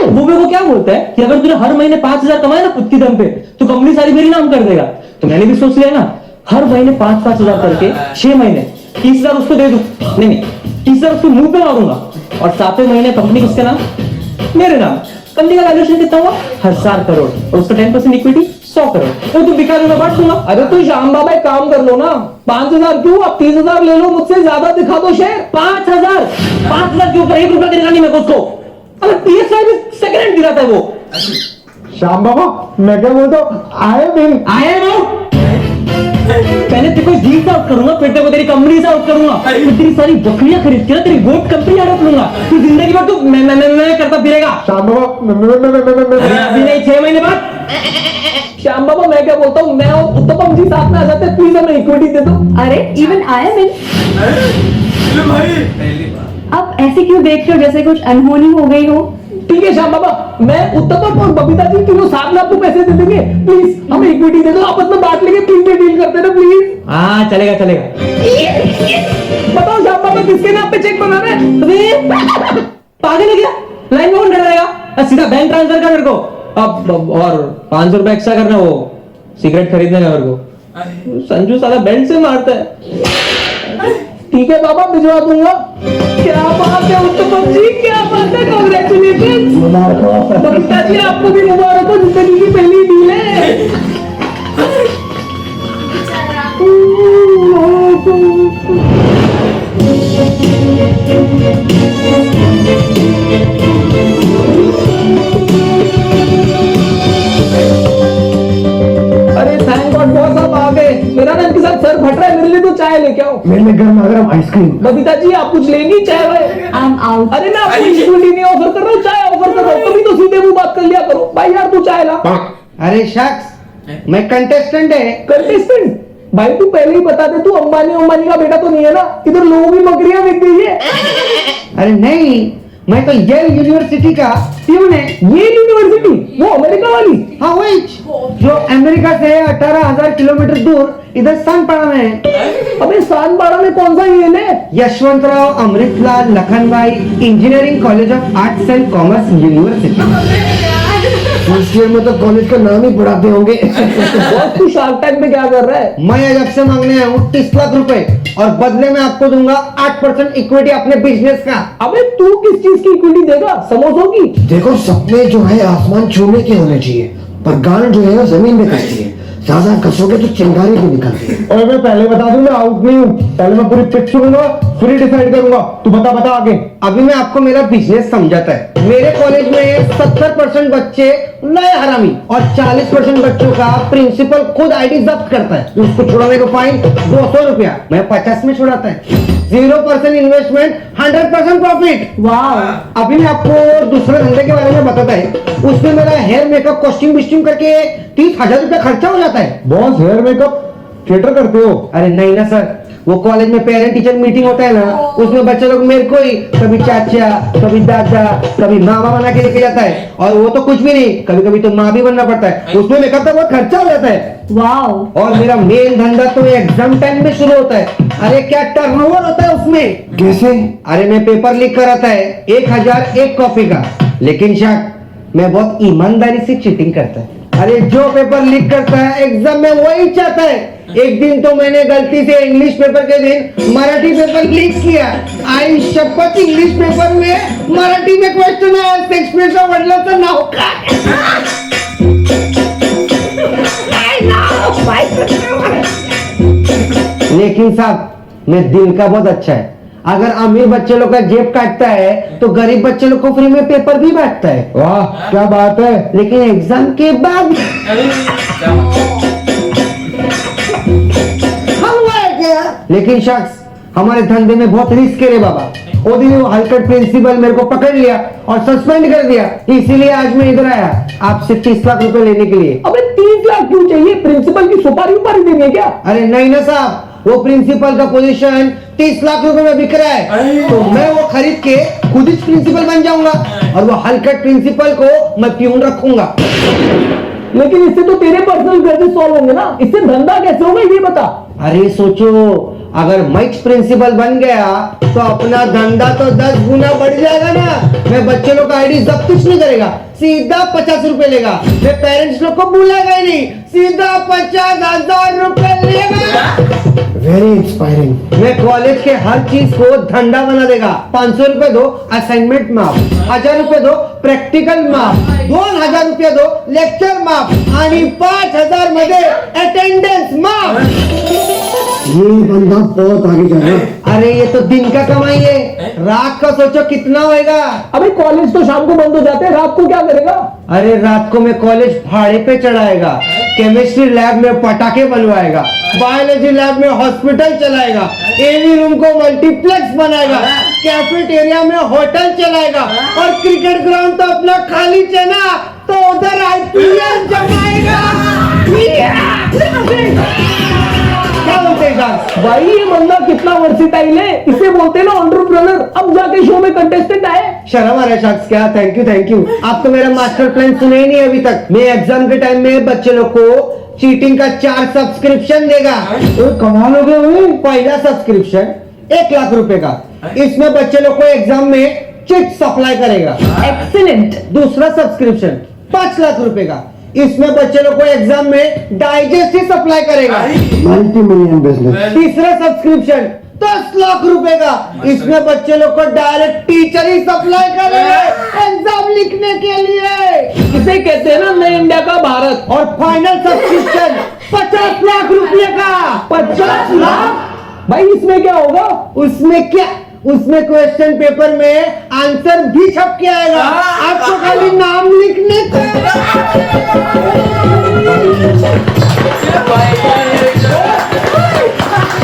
वो मेरे को क्या बोलता है कि अगर तूने हर महीने 5,000 कमाए ना खुद की दम पे तो कंपनी सारी मेरी नाम कर देगा। तो मैंने भी सोच लिया ना, हर महीने 5,000 करके 6 महीने 30,000 उसको दे दूं। नहीं 30,000 उसके मुंह पे मारूंगा और 7वें महीने कंपनी किसके नाम? मेरे नाम। कंपनी का वैल्यूएशन कितना हुआ? 1,000 करोड़ और उसका 10% इक्विटी 100 करोड़। वो तो भिखारियों में बांट दूंगा। अरे तो श्याम बाबा एक काम कर लो ना, 5,000 क्यों, आप 30,000 ले लो, मुझसे ज्यादा दिखा दो शेयर। 5,000 के ऊपर 1 रुपया देगा नहीं मेरे को उसको। अरे PSI भी सेकंड हैंड गिराता है वो। श्याम बाबा मैं क्या बोलता हूँ, आई एम आउट। पहले तेरे को डील आउट करूंगा, फिर तेरे को तेरी कंपनी से आउट करूंगा, फिर तेरी सारी बकरियां खरीद के ना तेरी गोट कंपनी आउट लूंगा। तू जिंदगी भर तू मैं करता फिरेगा। श्याम बाबा अरे अभी नहीं, 6 महीने बाद। श्याम बाबा मैं क्या बोलता हूँ, मैं और उत्तम जी साथ में आ जाते हैं, प्लीज हमें इक्विटी दे दो। अरे इवन आई एम इन। अब ऐसे क्यों देख रहे हो जैसे कुछ अनहोनी हो गई हो? ठीक है श्याम बाबा, मैं उत्तम और बबीता जी तीनों साथ में आपको पैसे दे देंगे, प्लीज हमें इक्विटी दे दो, आपस में बांट लेंगे, प्लीज डील करते ना प्लीज। हाँ चलेगा चलेगा। बताओ श्याम बाबा किसके नाम पे चेक बनाना है? पागल है क्या? लाइन में कौन खड़ा रहेगा? सीधा बैंक ट्रांसफर कर मेरे को। अब और 500 रुपए एक्स्ट्रा करना, वो सिगरेट खरीदने का मेरे को। संजू साला बेल्ट से मारता है। ठीक है बाबा भिजवा दूंगा। क्या बात है उत्तम जी, क्या बात है, कांग्रेचुलेशन। बबीता जी आपको भी मुबारक हो, जिंदगी की पहली डील है। अरे थैंक गॉड बॉस आप आ गए। मेरा ना इनके साथ सर फट रहा है, मेरे लिए तो चाय लेके आओ। मेरे लिए गर्मा गर्म आइसक्रीम। बबीता जी आप कुछ लेंगी चाय वाय? आई एम आउट। अरे मैं आपको इक्विटी नहीं ऑफर कर रहा हूँ, चाय ऑफर कर रहा हूँ, कभी तो सीधे मुंह बात कर लिया करो। भाई यार तू चाय ला। अरे शख्स मैं कंटेस्टेंट है। कंटेस्टेंट? भाई तू पहले ही बता दे, तू अंबानी का बेटा तो नहीं है ना? इधर लोगों की बकरियां बिक गई है। अरे नहीं, मैं तो येल यूनिवर्सिटी का प्यून है। ये यूनिवर्सिटी वो अमेरिका वाली? हाँ वही जो अमेरिका से 18,000 किलोमीटर दूर इधर सानपाड़ा में है। अबे सानपाड़ा में कौन सा येल है? Yashwantrao Amritlal Lakhanbhai engineering college of arts and commerce university. First year में तो कॉलेज का नाम ही पढ़ाते होंगे। बॉस तू शार्क टैंक में क्या कर रहा है? मैं आज आपसे मांगने आया हूँ 30 लाख रुपए और बदले में आपको दूंगा 8% इक्विटी अपने बिजनेस का। अबे तू किस चीज की इक्विटी देगा? समोसों की? देखो सपने जो है आसमान छूने के होने चाहिए, पर गान जो है वो जमीन में कसती है। ज्यादा कसोगे तो चिंगारी भी निकलती है। और मैं पहले बता दूं मैं आउट नहीं हूँ, पहले मैं पूरी पिच सुनूंगा फिर ही डिसाइड करूंगा। तू बता आगे। अभी मैं आपको मेरा बिजनेस समझाता है। मेरे कॉलेज में 70% बच्चे नए हरामी और 40% बच्चों का प्रिंसिपल खुद आईडी जब्त करता है। उसको छुड़ाने का फाइन 200 रुपया, मैं 50 में छुड़ाता है। 0% इन्वेस्टमेंट 100% प्रॉफिट। वाह। अभी मैं आपको दूसरे धंधे के बारे में बताता है। उसमें मेरा हेयर मेकअप कॉस्ट्यूम विस्ट्यूम करके 30,000 रुपया खर्चा हो जाता है। बॉस हेयर मेकअप थिएटर करते हो? अरे नहीं ना सर, वो कॉलेज में पेरेंट टीचर मीटिंग होता है ना, उसमें बच्चे लोग मेरे को ही कभी चाचा, कभी दादा, कभी मामा बना के लेके जाता है। और वो तो कुछ भी नहीं, कभी कभी तो माँ भी बनना पड़ता है। उसमें मेकअप का बहुत खर्चा हो जाता है। वाह। और मेरा मेन धंधा तो एग्जाम टाइम में शुरू होता है। अरे क्या टर्नओवर होता है उसमें। कैसे? अरे मैं पेपर लीक कराता है 1,001 कॉपी का, लेकिन शायद मैं बहुत ईमानदारी से चीटिंग करता है। अरे जो पेपर लीक करता है एग्जाम में वही चाहता है। एक दिन तो मैंने गलती से इंग्लिश पेपर के दिन मराठी पेपर लीक किया। आई शपथ इंग्लिश पेपर में मराठी में क्वेश्चन आया शेक्सपियरचा वडिलांचं नाव काय? लेकिन साहब मैं दिल का बहुत अच्छा है। अगर अमीर बच्चे लोग का जेब काटता है तो गरीब बच्चे लोग को फ्री में पेपर भी बांटता है। वाह क्या बात है। लेकिन एग्जाम के बाद लेकिन शख्स हमारे धंधे में बहुत रिस्क है रे बाबा। वो दिन वो हलकट प्रिंसिपल मेरे को पकड़ लिया और सस्पेंड कर दिया, इसीलिए आज मैं इधर आया आपसे 30 लाख रुपए लेने के लिए। अबे 30 लाख क्यों चाहिए? प्रिंसिपल की सुपारी उपारी देनी है क्या? अरे नहीं ना साहब, वो प्रिंसिपल का पोजीशन 30 लाख रुपए में बिक रहा है, तो मैं वो खरीद के खुद ही प्रिंसिपल बन जाऊंगा और वो हलकट प्रिंसिपल को मैं प्यून रखूंगा। लेकिन इससे तो तेरे पर्सनल ग्रजेस सॉल्व होंगे ना, इससे धंधा कैसे होगा ये बता। अरे सोचो, अगर मैं प्रिंसिपल बन गया तो अपना धंधा तो 10 गुना बढ़ जाएगा ना। मैं बच्चे लोग का आईडी जब कुछ नहीं करेगा, सीधा 50 रुपए लेगा। मैं पेरेंट्स लोग को बुलाएगा ही नहीं, सीधा 50,000 रुपए लेगा। Very inspiring. मैं कॉलेज के हर चीज को धंधा बना देगा। 500 रुपए दो असाइनमेंट माफ, 1000 रुपए दो प्रॅक्टिकल माफ, 2000 रुपये दो लेक्चर माफ आणि 5000 मध्ये अटेंडेंस माफ। ये बंदा बहुत आगे जा रहा है। अरे ये तो दिन का कमाई है, रात का सोचो कितना होएगा। अबे कॉलेज तो शाम को बंद हो जाते हैं, रात को क्या करेगा? अरे रात को मैं कॉलेज भाड़े पे चढ़ाएगा, केमिस्ट्री लैब में पटाखे बनवाएगा, बायोलॉजी लैब में हॉस्पिटल चलाएगा, एवी रूम को मल्टीप्लेक्स बनाएगा, कैफेटेरिया में होटल चलाएगा और क्रिकेट ग्राउंड तो अपना खाली चना, तो उधर IPL जमाएगा। क्या बोलते हैं साहब? भाई ये बंदा कितना वर्सिटाइल है, इसे बोलते हैं ना एंटरप्रेन्योर। अब जाके शो में कंटेस्टेंट आए, शर्म आ रहा है शख्स क्या? Thank you. आप तो मेरा मास्टर प्लान सुने ही नहीं अभी तक। मैं एग्जाम के टाइम में बच्चे लोग को चीटिंग का 4 सब्सक्रिप्शन देगा। तो कमाल हो गया भाई। पहला सब्सक्रिप्शन 1 लाख रुपए का, इसमें बच्चे लोग को एग्जाम में चिट सप्लाई करेगा। एक्सीलेंट। दूसरा सब्सक्रिप्शन 5 लाख रुपए का, इसमें बच्चे लोग को एग्जाम में डाइजेस्ट ही सप्लाई करेगा। Multi million business. तीसरा सब्सक्रिप्शन 10 लाख रुपए का, इसमें बच्चे लोग को डायरेक्ट टीचर ही सप्लाई करेगा एग्जाम लिखने के लिए। इसे कहते हैं ना नए इंडिया का भारत। और फाइनल सब्सक्रिप्शन 50 लाख रुपए का। 50 लाख? भाई इसमें क्या होगा? उसमें क्वेश्चन पेपर में आंसर भी छप के आएगा, आपको खाली नाम लिखने का।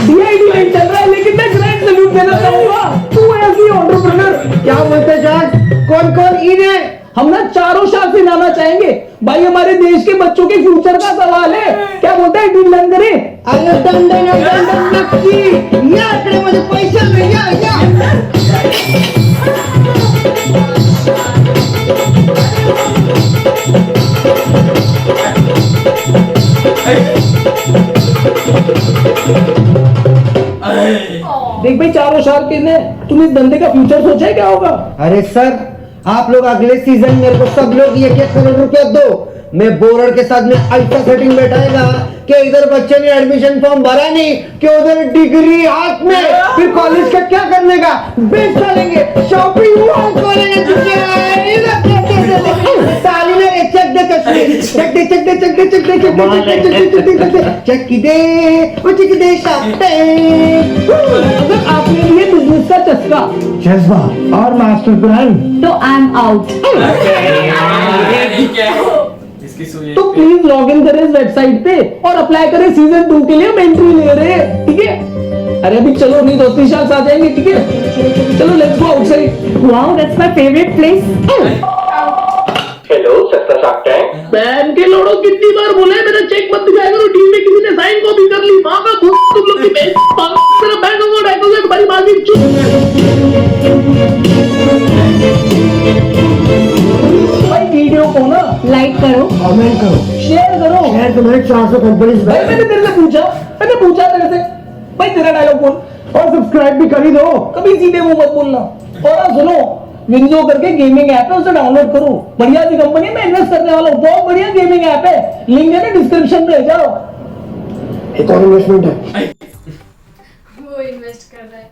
DID नहीं चल रहा है, लेकिन मैं ग्रैंड सैल्यूट देना चाहूंगा। तू ऐसी एंटरप्रेन्योर। क्या बोलते जॉर्ज? कौन इन है? हम ना चारों शाख से जाना चाहेंगे भाई, हमारे देश के बच्चों के फ्यूचर का सवाल है। क्या बोलता है डील डन करे? अरे दंडन नक्की या इकडे मध्ये पैसे नाही या। देख भाई चारों शाख के ने तुम इस धंधे का फ्यूचर सोचा है क्या होगा? अरे सर, आप लोग अगले सीजन मेरे को सब लोग 1-1 करोड़ रुपया दो। मैं बोर्ड के साथ में ऐसा सेटिंग बैठाएगा कि इधर बच्चे ने एडमिशन फॉर्म भरा नहीं कि उधर डिग्री हाथ में, फिर कॉलेज का क्या करने का? बेच डालेंगे, शॉपिंग मॉल खोलेंगे। साली ने चेक दे, आपने लिए बिजनेस का चस्का। जज्बा और मास्टर प्लान। तो आई एम आउट। तो प्लीज लॉग इन करें इस वेबसाइट पे और अप्लाई करें सीजन 2 के लिए। हम एंट्री ले रहे हैं, ठीक है? अरे अभी चलो, नहीं दोस्ती शाख आ जाएंगे, ठीक है? चलो let's go outside. Wow, that's my favourite place. Hello सस्ता शार्क टैंक। बैन के लोड़ो कितनी बार बोले मेरा चेक मत दिखाया करो, टीम में किसी ने साइन कॉपी कर ली। माँ का खुद तुम लोग की मेरा बैंक अकाउंट हैक हो गया, तुम्हारी माँ की चुप। भाई वीडियो को ना लाइक करो, कमेंट करो, शेयर करो। शेयर तुम्हारे 400 कंपनीज भाई मैंने तेरे से पूछा तेरे से भाई तेरा डायलॉग बोल। और सब्सक्राइब भी कर ही दो। कभी सीधे मुंह मत बोलना। और हाँ सुनो, विंडो करके गेमिंग ऐप है, उसे डाउनलोड करो। बढ़िया सी कंपनी में इन्वेस्ट करने वाला हूँ, बहुत बढ़िया गेमिंग ऐप है, लिंक है ना डिस्क्रिप्शन पे, जाओ। एक और इन्वेस्टमेंट है। वो इन्वेस्ट कर रहा है।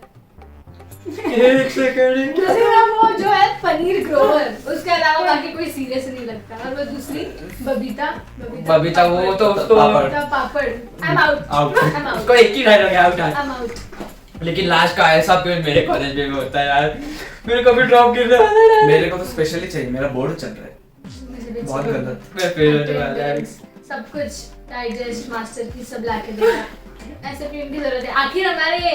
एक सेकंड। दूसरा वो जो है पनीर ग्रोवर, उसके अलावा बाकी कोई सीरियस नहीं लगता। और वो दूसरी बबीता वो तो उसको पापड़। आई एम आउट। उसको एक ही डायलॉग है, आउट। I am out. लेकिन लास्ट का ऐसा पेन मेरे कॉलेज में भी होता है यार, मेरे को भी ड्रॉप गिरने वाला है। मेरे को तो स्पेशली चाहिए, मेरा बोर्ड चल रहा है बहुत गलत। मैं फेल होने वाला है। सब कुछ डाइजेस्ट मास्टर की सब लाके देगा। ऐसे फिल्म की जरूरत है। आखिर हमारे ये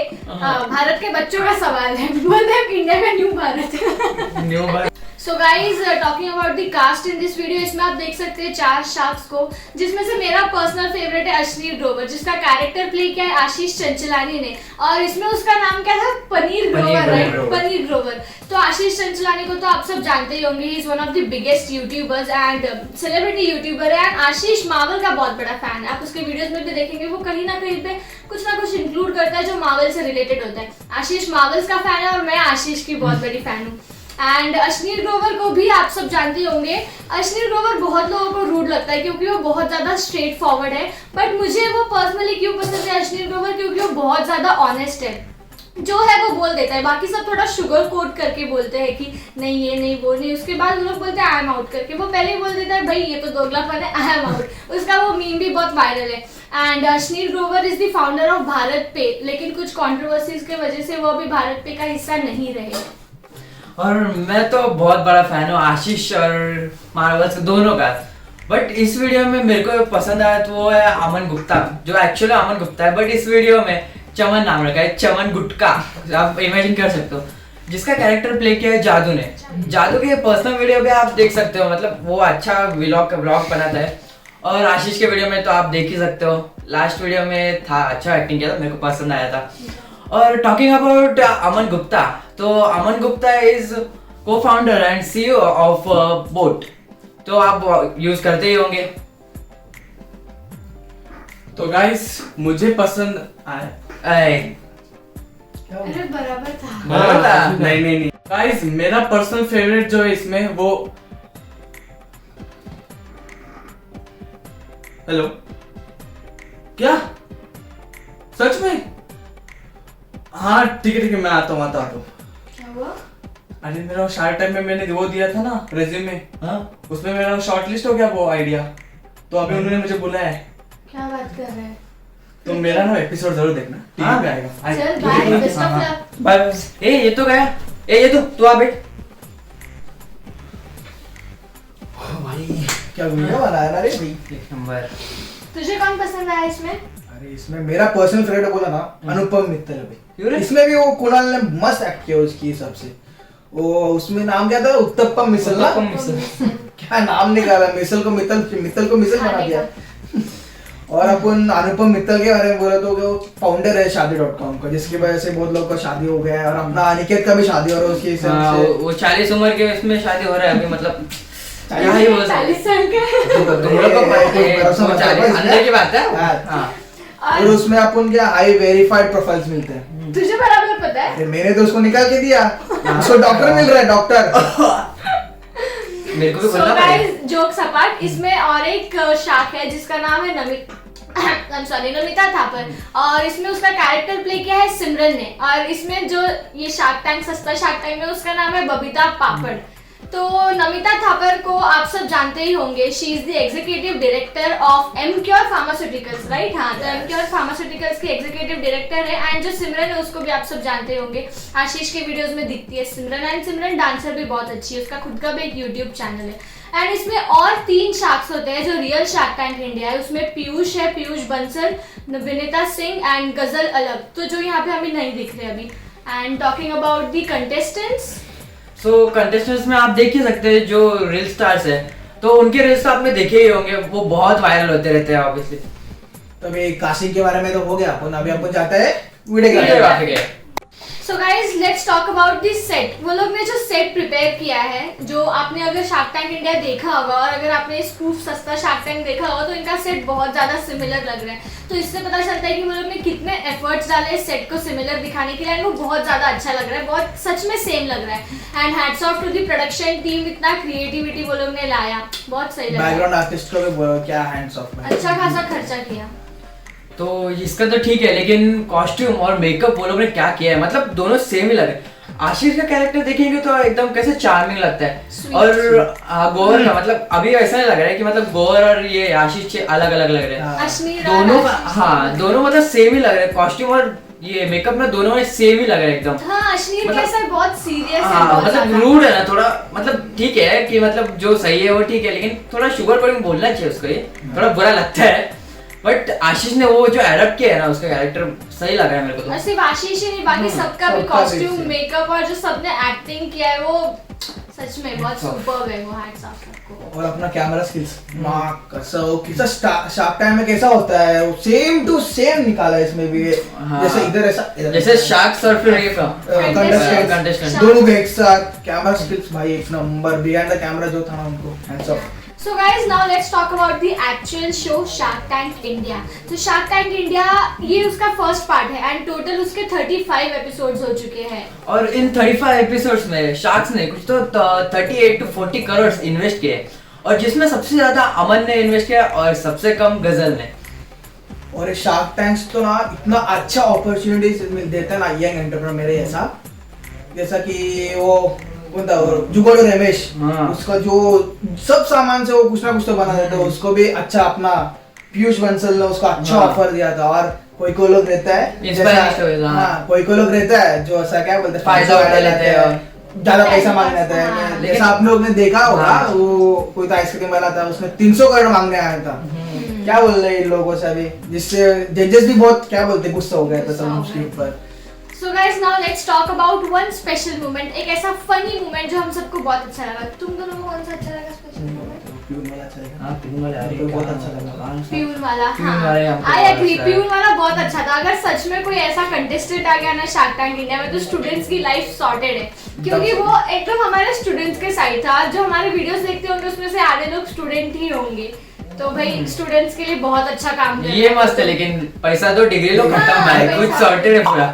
भारत के बच्चों का सवाल है, बोलते हैं इंडिया का new Bharat. New so guys talking about the cast in this video, इसमें आप देख सकते हैं 4 शार्क्स को, जिसमें से मेरा पर्सनल फेवरेट है अश्नीर ग्रोवर, जिसका कैरेक्टर प्ले किया है आशीष चंचलानी ने, और इसमें उसका नाम क्या था? पनीर ग्रोवर, राइट? पनीर ग्रोवर। तो आशीष चंचलानी को तो आप सब जानते ही होंगे, he is one of the biggest YouTubers and celebrity YouTuber है, एंड आशीष मार्वल का बहुत बड़ा फैन है। आप उसके वीडियोस में भी देखेंगे वो कहीं ना कहीं पे कुछ ना कुछ इंक्लूड करता है जो मार्वल से रिलेटेड होता है। आशीष मार्वल्स का फैन है और मैं आशीष की बहुत बड़ी फैन हूँ। एंड अश्नीर ग्रोवर को भी आप सब जानते ही होंगे। अश्नीर ग्रोवर बहुत लोगों को रूड लगता है क्योंकि वो बहुत ज़्यादा स्ट्रेट फॉरवर्ड है, बट मुझे वो पर्सनली क्यों पसंद है अश्नीर ग्रोवर, क्योंकि वो बहुत ज़्यादा ऑनेस्ट है, जो है वो बोल देता है। बाकी सब थोड़ा शुगर कोट करके बोलते हैं कि नहीं ये नहीं वो नहीं, उसके बाद वो लोग बोलते हैं आई एम आउट करके, वो पहले ही बोल देता है भाई ये तो दोगलापन है, आई एम आउट। उसका वो मीम भी बहुत वायरल है। And Ashneer Grover is the founder of Bharat पे, लेकिन कुछ कंट्रोवर्सीज की वजह से वो अभी भारत पे का हिस्सा नहीं रहे। और मैं तो बहुत बड़ा फैन हूँ आशीष और मार्वल्स दोनों का, बट इस वीडियो में मेरे को पसंद आया तो वो है अमन गुप्ता, जो एक्चुअली अमन गुप्ता है, बट इस वीडियो में चमन नाम रखा है, चमन गुटका, आप इमेजिन कर सकते हो, जिसका कैरेक्टर प्ले किया है जादू ने। जादू के पर्सनल वीडियो भी आप देख सकते हो, मतलब वो अच्छा व्लॉग बनाता है, और आशीष के वीडियो में तो आप देख ही सकते हो, लास्ट वीडियो में था, अच्छा एक्टिंग किया था, मेरे को पसंद आया था। और टॉकिंग अबाउट अमन गुप्ता, तो अमन गुप्ता इज को founder and CEO of boat, तो आप यूज करते ही होंगे। तो गाइस मुझे पसंद आया। अरे बराबर था। नहीं गाइस, मेरा पर्सनल फेवरेट जो है इसमें वो, हेलो क्या सच में? हाँ ठीक है मैं आता हूँ। क्या हुआ? अरे मेरा शार्ट टाइम में मैंने वो दिया था ना रेज्यूमे, उसमें मेरा शॉर्टलिस्ट हो गया वो आइडिया, तो अभी उन्होंने मुझे बुलाया है। क्या बात कर रहे हैं? तो मेरा ना एपिसोड जरूर देखना, टीवी पे आएगा। चल bye, best of luck. Bye. ये तो गया, ये तू आ बैठ। भाई क्या वीडियो बना है रे भाई, एक नंबर। तुझे कौन पसंद आया इसमें? अरे इसमें मेरा पर्सनल फेवरेट बोला ना अनुपम मित्तल है क्यों रे? भाई। इसमें भी वो कुणाल ने मस्त एक्ट किया उसकी हिसाब से। वो उसमें नाम क्या था? उत्तपम मिसल ना? क्या नाम निकाला, मिसल को मित्तल को मिसल बना दिया। और अपन अनुपम मित्तल के बारे में बोला तो वो फाउंडर है शादी.com का, जिसकी वजह से बहुत लोग का शादी हो गया है, और अपना अनिकेत का भी शादी हो रहा है उसकी हिसाब से। वो 40 उम्र के इसमें शादी हो रहा है अभी, मतलब क्या ही बोल सकते 40 साल का है। तुम लोग को पता है, अंदर की बात है। हाँ। और उसमें अपन क्या हाई वेरीफाइड प्रोफाइल्स मिलते हैं। तुझे बराबर पता है? मैंने तो उसको निकाल के दिया, उसको डॉक्टर मिल रहा है, डॉक्टर। मेरे को भी So बोलना guys, पड़ेगा। जोक्स अपार्ट, इसमें और एक शार्क है जिसका नाम है नमिता थापर, और इसमें उसका कैरेक्टर प्ले किया है सिमरन ने, और इसमें जो ये शार्क टैंक सस्ता शार्क टैंक है उसका नाम है बबीता पापड़। तो नमिता थापर को आप सब जानते ही होंगे, she is the executive director of Emcure pharmaceuticals, right? हाँ, तो एमक्योर फार्मास्यूटिकल्स की एग्जीक्यूटिव डायरेक्टर है। एंड जो सिमरन है उसको भी आप सब जानते होंगे, आशीष के वीडियोस में दिखती है सिमरन, एंड सिमरन डांसर भी बहुत अच्छी है, उसका खुद का भी एक यूट्यूब चैनल है। एंड इसमें और 3 शार्क्स होते हैं जो रियल शार्क टैंक इंडिया है, उसमें पीयूष है, पीयूष बंसल, विनीता सिंह एंड गजल अलग, तो जो यहाँ पे हमें नहीं दिख रहे अभी। And talking about the contestants, so contestants में आप देख ही सकते हैं जो रील स्टार्स है, तो उनके रील्स आपने देखे ही होंगे, वो बहुत वायरल होते रहते हैं ऑब्वियसली। तो अभी काशी के बारे में तो हो गया, अपन अभी अपन जाते हैं वीडियो के। So guys let's talk about this set. वो लोग ने जो सेट प्रिपेयर किया है, जो आपने अगर शार्क टैंक इंडिया देखा होगा और अगर आपने स्पूफ सस्ता शार्क टैंक देखा होगा, तो इनका सेट बहुत ज्यादा सिमिलर लग रहा है। तो इससे पता चलता है कि वो लोग ने कितने एफर्ट्स डाले इस सेट को सिमिलर दिखाने के लिए, एंड वो बहुत ज्यादा अच्छा लग रहा है, बहुत सच में सेम लग रहा है। And hats off to the production team, इतना क्रिएटिविटी वो लोग ने लाया, बहुत सही लग रहा है। बैकग्राउंड आर्टिस्ट को भी बोलो क्या हैंड्स ऑफ में, अच्छा खासा खर्चा किया। तो इसका तो ठीक है, लेकिन कॉस्ट्यूम और मेकअप वो लोग ने क्या किया है, मतलब दोनों सेम ही लग रहे हैं। आशीष का कैरेक्टर देखेंगे तो एकदम कैसे चार्मिंग लगता है, Sweet. और गोवर का मतलब अभी ऐसा नहीं लग रहा है कि मतलब गोवर और ये आशीष अलग अलग लग रहे हैं, अश्नीर और दोनों का। आशीष। हाँ, दोनों मतलब सेम ही लग रहे हैं, कॉस्ट्यूम और ये मेकअप में दोनों में सेम ही लग रहा है एकदम। हाँ, अश्नीर मतलब- कैसा है, बहुत सीरियस है, हाँ, बहुत मतलब ज्यादा। रूड है ना थोड़ा, मतलब ठीक है कि मतलब जो सही है वो ठीक है, लेकिन थोड़ा शुगर कोटिंग बोलना चाहिए उसको, ये थोड़ा बुरा लगता है। बट आशीष ने वो जो एडप्ट किया है ना उसका कैरेक्टर सही लग रहा है मेरे को और तो। सिर्फ आशीष ही नहीं, बाकी सबका भी सबका भी कॉस्ट्यूम, same। मेकअप और जो सबने एक्टिंग किया है वो सच में बहुत सुपर्ब है वो, हैट्स ऑफ सबको। और अपना कैमरा स्किल्स माँ कैसा शार्क टाइम में कैसा होता है, वो सेम टू सेम निकाला है इसमें भी। हाँ। जैसे इधर ऐसा जैसे शार्क्स और फिर ये कंटेस्टेंट contestant। दोनों के एक साथ कैमरा स्किल्स भाई एक नंबर, बिहाइंड द कैमरा जो था ना उनको hands of. So guys, now let's talk about the actual show Shark Tank India. तो Shark Tank India ये उसका फर्स्ट पार्ट है एंड टोटल उसके 35 एपिसोड्स हो चुके हैं। और इन 35 एपिसोड्स में शार्क्स ने कुछ तो 38 to 40 करोड़ इन्वेस्ट किए, और जिसमें सबसे ज्यादा अमन ने इन्वेस्ट किया और सबसे कम गजल ने। और ये शार्क टैंक्स तो ना इतना अच्छा अपॉर्चुनिटीज देता है ना यंग एंटरप्रेन्योर मेरे जैसा कि वो जुगोड़ो रमेश, हाँ। उसका जो सब सामान से वो कुछ ना कुछ तो बना देता है, उसको भी अच्छा अपना पीयूष बंसल ने उसको अच्छा हाँ। ऑफर दिया था। और कोई लोग रहता है Inspiration, हाँ। हाँ, कोई लोग रहता है जो ऐसा क्या बोलते हैं फायदा उठा लेते हैं और ज्यादा पैसा मांग लेता हाँ। है। जैसा आप लोग ने देखा होगा हाँ। वो कोई तो आइसक्रीम वाला था, उसने 300 करोड़ मांगने आया था। क्या बोल रहे हैं इन लोगों से अभी, जिससे जजेस भी बहुत क्या बोलते हैं गुस्सा हो गया था सब उसके ऊपर। So guys, now let's talk about one special moment, एक ऐसा फनी मोमेंट जो हम सबको बहुत अच्छा लगा। तुम दोनों को कौन सा अच्छा लगा स्पेशल मोमेंट? प्यून वाला अच्छा लगा। हाँ, प्यून वाला मेरे को बहुत अच्छा लगा। प्यून वाला, प्यून वाला ही हमको आई बहुत एग्री, अच्छा है। प्यून वाला बहुत अच्छा था। अगर सच में कोई ऐसा कंटेस्टेंट आ गया ना शार्क टैंक इंडिया में तो स्टूडेंट्स की लाइफ सॉर्टेड है, क्योंकि वो एकदम हमारे स्टूडेंट्स के साइड था। जो हमारे वीडियोस देखते होंगे उसमें से आधे लोग स्टूडेंट ही होंगे, तो भाई स्टूडेंट्स के लिए बहुत अच्छा काम किया। ये मस्त है, लेकिन पैसा तो डिग्री लो खत्म है, हाँ, कुछ पैसा। सॉर्टेड है पूरा।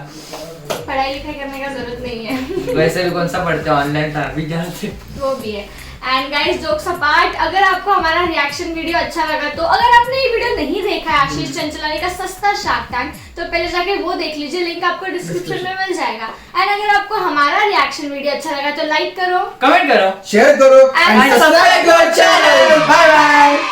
पढ़ाई लिखाई करने का जरूरत नहीं है। वैसे भी कौन सा पढ़ते हो, ऑनलाइन था अभी क्या से। वो भी है। एंड गाइस, जोक्स अपार्ट, अगर आपको हमारा रिएक्शन वीडियो अच्छा लगा तो अगर आपने ये वीडियो नहीं देखा है आशीष चंचलानी का सस्ता शार्क टैंक, तो पहले जाके वो देख लीजिए, लिंक आपको डिस्क्रिप्शन में मिल जाएगा। एंड अगर आपको हमारा रिएक्शन वीडियो अच्छा लगा तो लाइक करो, कमेंट करो, शेयर करो And and subscribe to our channel. Bye bye.